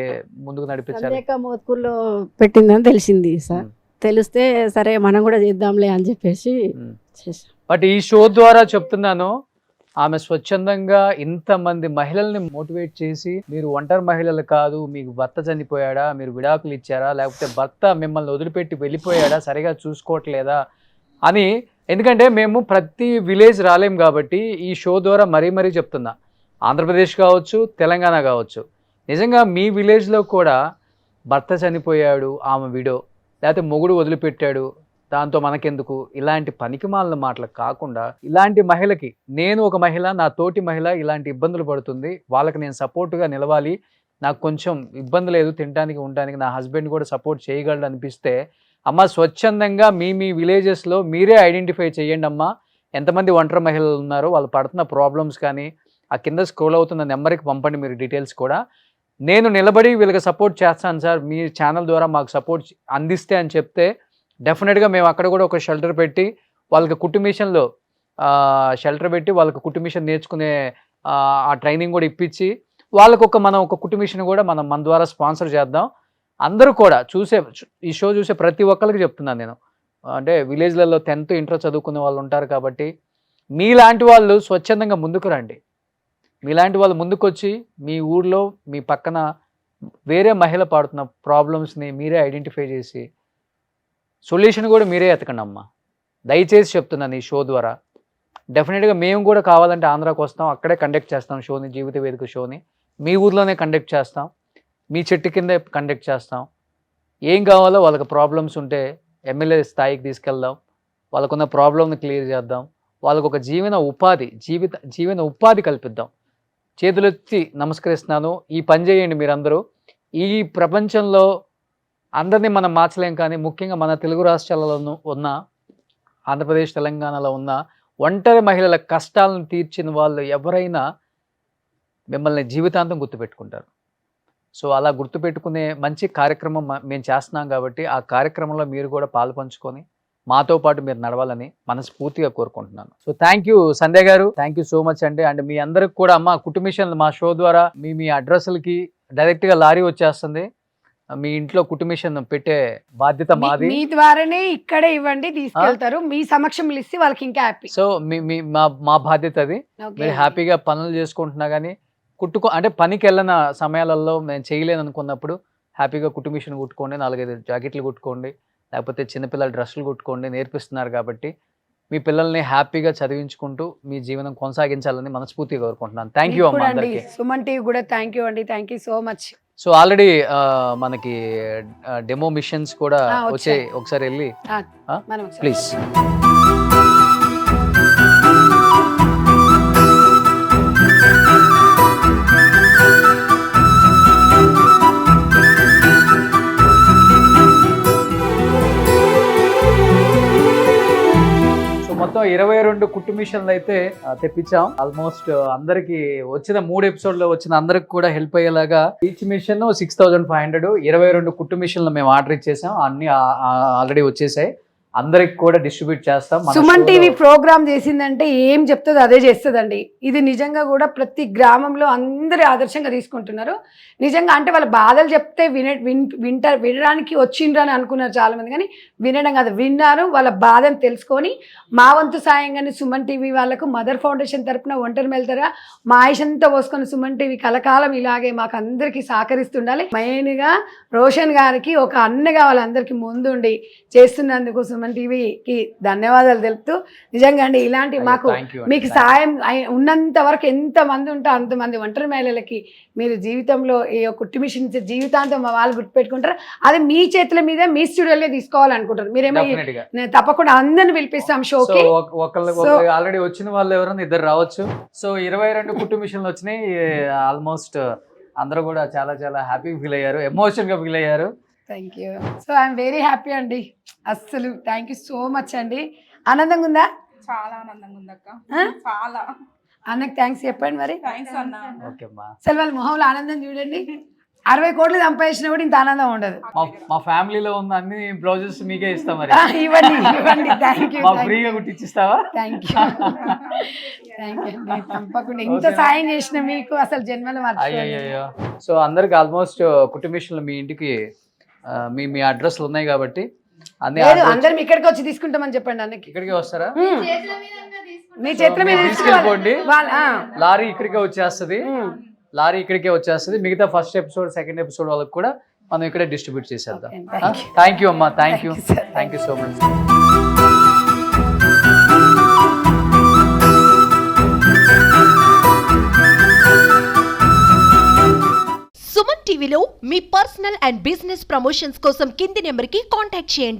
ముందుకు నడిపించాలి? మోత్కూర్లో పెట్టిందని తెలిసింది సార్. తెలిస్తే సరే మనం కూడా చేద్దాంలే అని చెప్పేసి చేసాం. బట్ ఈ షో ద్వారా చెప్తున్నాను, ఆమె స్వచ్ఛందంగా ఇంతమంది మహిళల్ని మోటివేట్ చేసి, మీరు ఒంటరి మహిళలు కాదు, మీకు భర్త చనిపోయాడా, మీరు విడాకులు ఇచ్చారా, లేకపోతే భర్త మిమ్మల్ని వదిలిపెట్టి వెళ్ళిపోయాడా, సరిగా చూసుకోవట్లేదా అని. ఎందుకంటే మేము ప్రతి విలేజ్ రాలేం కాబట్టి ఈ షో ద్వారా మరీ చెప్తున్నా. ఆంధ్రప్రదేశ్ కావచ్చు, తెలంగాణ కావచ్చు, నిజంగా మీ విలేజ్లో కూడా భర్త చనిపోయాడు, ఆమె విడో, లేకపోతే మొగుడు వదిలిపెట్టాడు, దాంతో మనకెందుకు, ఇలాంటి పనికిమాలిన మాటలు కాకుండా ఇలాంటి మహిళకి, నేను ఒక మహిళ, నా తోటి మహిళ ఇలాంటి ఇబ్బందులు పడుతుంది, వాళ్ళకి నేను సపోర్ట్గా నిలవాలి, నాకు కొంచెం ఇబ్బంది లేదు తినడానికి ఉండడానికి, నా హస్బెండ్ కూడా సపోర్ట్ చేయగలడు అనిపిస్తే అమ్మ స్వచ్ఛందంగా మీ విలేజెస్లో మీరే ఐడెంటిఫై చేయండి అమ్మా, ఎంతమంది ఒంటరి మహిళలు ఉన్నారో, వాళ్ళు పడుతున్న ప్రాబ్లమ్స్ కానీ ఆ కింద స్క్రోల్ అవుతున్న నెంబర్కి పంపండి మీరు డీటెయిల్స్ కూడా. నేను నిలబడి వీళ్ళకి సపోర్ట్ చేస్తాను సార్, మీ ఛానల్ ద్వారా మాకు సపోర్ట్ అందిస్తే అని చెప్తే డెఫినెట్గా మేము అక్కడ కూడా ఒక షెల్టర్ పెట్టి వాళ్ళకి కుట్టు మిషన్లో షెల్టర్ పెట్టి వాళ్ళకి కుట్టు మిషన్ నేర్చుకునే ఆ ట్రైనింగ్ కూడా ఇప్పించి వాళ్ళకు మనం ఒక కుట్టు మిషన్ కూడా మన ద్వారా స్పాన్సర్ చేద్దాం. అందరూ కూడా ఈ షో చూసే ప్రతి ఒక్కరికి చెప్తున్నాను నేను, అంటే విలేజ్లలో 10th ఇంటర్ చదువుకునే వాళ్ళు ఉంటారు కాబట్టి మీలాంటి వాళ్ళు స్వచ్ఛందంగా ముందుకు రండి. మీలాంటి వాళ్ళు ముందుకొచ్చి మీ ఊర్లో మీ పక్కన వేరే మహిళ పడుతున్న ప్రాబ్లమ్స్ని మీరే ఐడెంటిఫై చేసి సొల్యూషన్ కూడా మీరే ఎతకండి అమ్మా. దయచేసి చెప్తున్నాను ఈ షో ద్వారా. డెఫినెట్గా మేము కూడా కావాలంటే ఆంధ్రాకి వస్తాం, అక్కడే కండక్ట్ చేస్తాం షోని, జీవిత వేదిక షోని మీ ఊర్లోనే కండక్ట్ చేస్తాం, మీ చెట్టు కిందే కండక్ట్ చేస్తాం. ఏం కావాలో వాళ్ళకి ప్రాబ్లమ్స్ ఉంటే ఎమ్మెల్యే స్థాయికి తీసుకెళ్దాం, వాళ్ళకున్న ప్రాబ్లమ్ని క్లియర్ చేద్దాం, వాళ్ళకు ఒక జీవన ఉపాధి కల్పిద్దాం. చేతులెత్తి నమస్కరిస్తున్నాను, ఈ పని చేయండి మీరందరూ. ఈ ప్రపంచంలో అందరినీ మనం మార్చలేం, కానీ ముఖ్యంగా మన తెలుగు రాష్ట్రాలలో ఉన్న ఆంధ్రప్రదేశ్ తెలంగాణలో ఉన్న ఒంటరి మహిళల కష్టాలను తీర్చిన వాళ్ళు ఎవరైనా మిమ్మల్ని జీవితాంతం గుర్తుపెట్టుకుంటారు. సో అలా గుర్తుపెట్టుకునే మంచి కార్యక్రమం మేము చేస్తున్నాం కాబట్టి ఆ కార్యక్రమంలో మీరు కూడా పాలు పంచుకొని మాతో పాటు మీరు నడవాలని మనస్ఫూర్తిగా కోరుకుంటున్నాను. సో థ్యాంక్ యూ సంధ్య గారు, థ్యాంక్ యూ సో మచ్ అండి. అండ్ మీ అందరికి కూడా అమ్మ కుట్టు మిషన్ మా షో ద్వారా మీ అడ్రస్లకి డైరెక్ట్గా లారీ వచ్చేస్తుంది, మీ ఇంట్లో కుట్టు మిషన్ పెట్టే బాధ్యత మాది. మీ ద్వారానే ఇక్కడే ఇవ్వండి, తీసుకెళ్తారు, మీ సమక్షంలో ఇస్తే వాళ్ళకి ఇంకా హ్యాపీ. సో మా బాధ్యత అది. మీరు హ్యాపీగా పనులు చేసుకుంటున్నా కానీ అంటే పనికి వెళ్ళిన సమయాలలో నేను చేయలేను అనుకున్నప్పుడు హ్యాపీగా కుట్టు మిషన్ కుట్టుకోండి, 4-5 జాకెట్లు కుట్టుకోండి, లేకపోతే చిన్నపిల్లల డ్రెస్సులు కుట్టుకోండి, నేర్పిస్తున్నారు కాబట్టి మీ పిల్లల్ని హ్యాపీగా చదివించుకుంటూ మీ జీవనం కొనసాగించాలని మనస్ఫూర్తిగా కోరుకుంటున్నాను. థ్యాంక్ యూ అమ్మా అందరికీ. సుమన్ టీవీ కూడా థ్యాంక్ యూ అండి, thank you so much. So already మనకి డెమో మిషన్స్ కూడా వచ్చాయి, ఒకసారి వెళ్ళి ప్లీజ్. మొత్తం 22 కుట్టు మిషన్లు అయితే తెప్పించాం. ఆల్మోస్ట్ అందరికి వచ్చిన 3 ఎపిసోడ్లో వచ్చిన అందరికి కూడా హెల్ప్ అయ్యేలాగా ఈచ్ మిషన్ 6500. 22 కుట్టు మిషన్లు మేము ఆర్డర్ ఇచ్చేసాం, అన్ని ఆల్రెడీ వచ్చేసాయి, అందరికి కూడా డిస్ట్రిబ్యూట్ చేస్తాం. సుమన్ టీవీ ప్రోగ్రామ్ చేసిందంటే ఏం చెప్తుందో అదే చేస్తుందండి. ఇది నిజంగా కూడా ప్రతి గ్రామంలో అందరూ ఆదర్శంగా తీసుకుంటున్నారు. నిజంగా అంటే వాళ్ళ బాధలు చెప్తే వినడానికి వచ్చిండ్రు అని అనుకున్నారు చాలా మంది, కానీ వినడం కాదు, విన్నారు, వాళ్ళ బాధను తెలుసుకొని మా వంతు సాయంగానే సుమన్ టీవీ వాళ్ళకు మదర్ ఫౌండేషన్ తరపున ఒంటరి మెళ్తారా మా ఆయుషంతా పోసుకొని సుమన్ టీవీ కలకాలం ఇలాగే మాకు అందరికీ సహకరిస్తుండాలి. మెయిన్గా రోషన్ గారికి ఒక అన్నగా వాళ్ళందరికీ ముందుండి చేస్తున్నందుకు సుమన్ టీవీకి ధన్యవాదాలు తెలుపుతూ, నిజంగా అండి ఇలాంటి మాకు మీకు సాయం ఉన్నంత వరకు ఎంతమంది ఉంటే అంతమంది ఒంటరి మహిళలకి మీరు జీవితంలో ఈ కుట్టు మిషన్ జీవితాంతం మా వాళ్ళు గుర్తుపెట్టుకుంటారు. అది మీ చేతుల మీద మీ స్టూడియోలో తీసుకోవాలనుకుంటారు. మీరేమో తప్పకుండా అందరిని పిలిపిస్తాం షోకి. ఆల్రెడీ వచ్చిన వాళ్ళు ఎవరైనా 2 రావచ్చు. సో 22 కుట్టు మిషన్లు వచ్చినాయి. ఆల్మోస్ట్ అందరూ కూడా చాలా చాలా హ్యాపీగా ఫీల్ అయ్యారు, ఎమోషన్గా ఫీల్ అయ్యారు. Thank you. So I'm very happy అండి, అస్సలు థ్యాంక్ యూ సో మచ్ అండి. ఆనందంగా ఉందా? చాలా ఆనందంగా ఉందక్క, చాలా. అన్నకు థ్యాంక్స్ చెప్పండి మరి. ఓకే అమ్మా. అసలు వాళ్ళ మొహంలో ఆనందం చూడండి, 60 కోట్లు సంపాదించినా కూడా ఇంత ఆనందం ఉండదు. మా ఫ్యామిలీలో ఉన్న అన్ని బ్లౌజెస్ మీకే ఇస్తాం మరి. ఇవ్వండి ఇవ్వండి, థ్యాంక్ యూ. ఫ్రీగా కుట్టిస్తావా? థ్యాంక్ యూ థ్యాంక్ యూ అండి, తప్పకుండా. ఇంత సాయం చేసిన మీకు అసలు జన్మలో అయ్యో. సో అందరికి ఆల్మోస్ట్ కుట్టు మిషన్లు మీ ఇంటికి మీ అడ్రస్లు ఉన్నాయి కాబట్టి అందరం ఇక్కడికి వచ్చి తీసుకుంటామని చెప్పండి. అన్నకి ఇక్కడికి వస్తారా? మీ చేతుల మీద తీసుకెళ్ళిపోండి, లారీ ఇక్కడికే వచ్చేస్తుంది. మిగతా ఫస్ట్ ఎపిసోడ్, సెకండ్ ఎపిసోడ్ వాళ్ళకి కూడా మనం ఇక్కడే డిస్ట్రిబ్యూట్ చేసేద్దాం. థ్యాంక్ యూ అమ్మా, thank you so much. Suman టీవీలో మీ పర్సనల్ అండ్ బిజినెస్ ప్రమోషన్స్ కోసం కింది నెంబర్కి కాంటాక్ట్ చేయండి.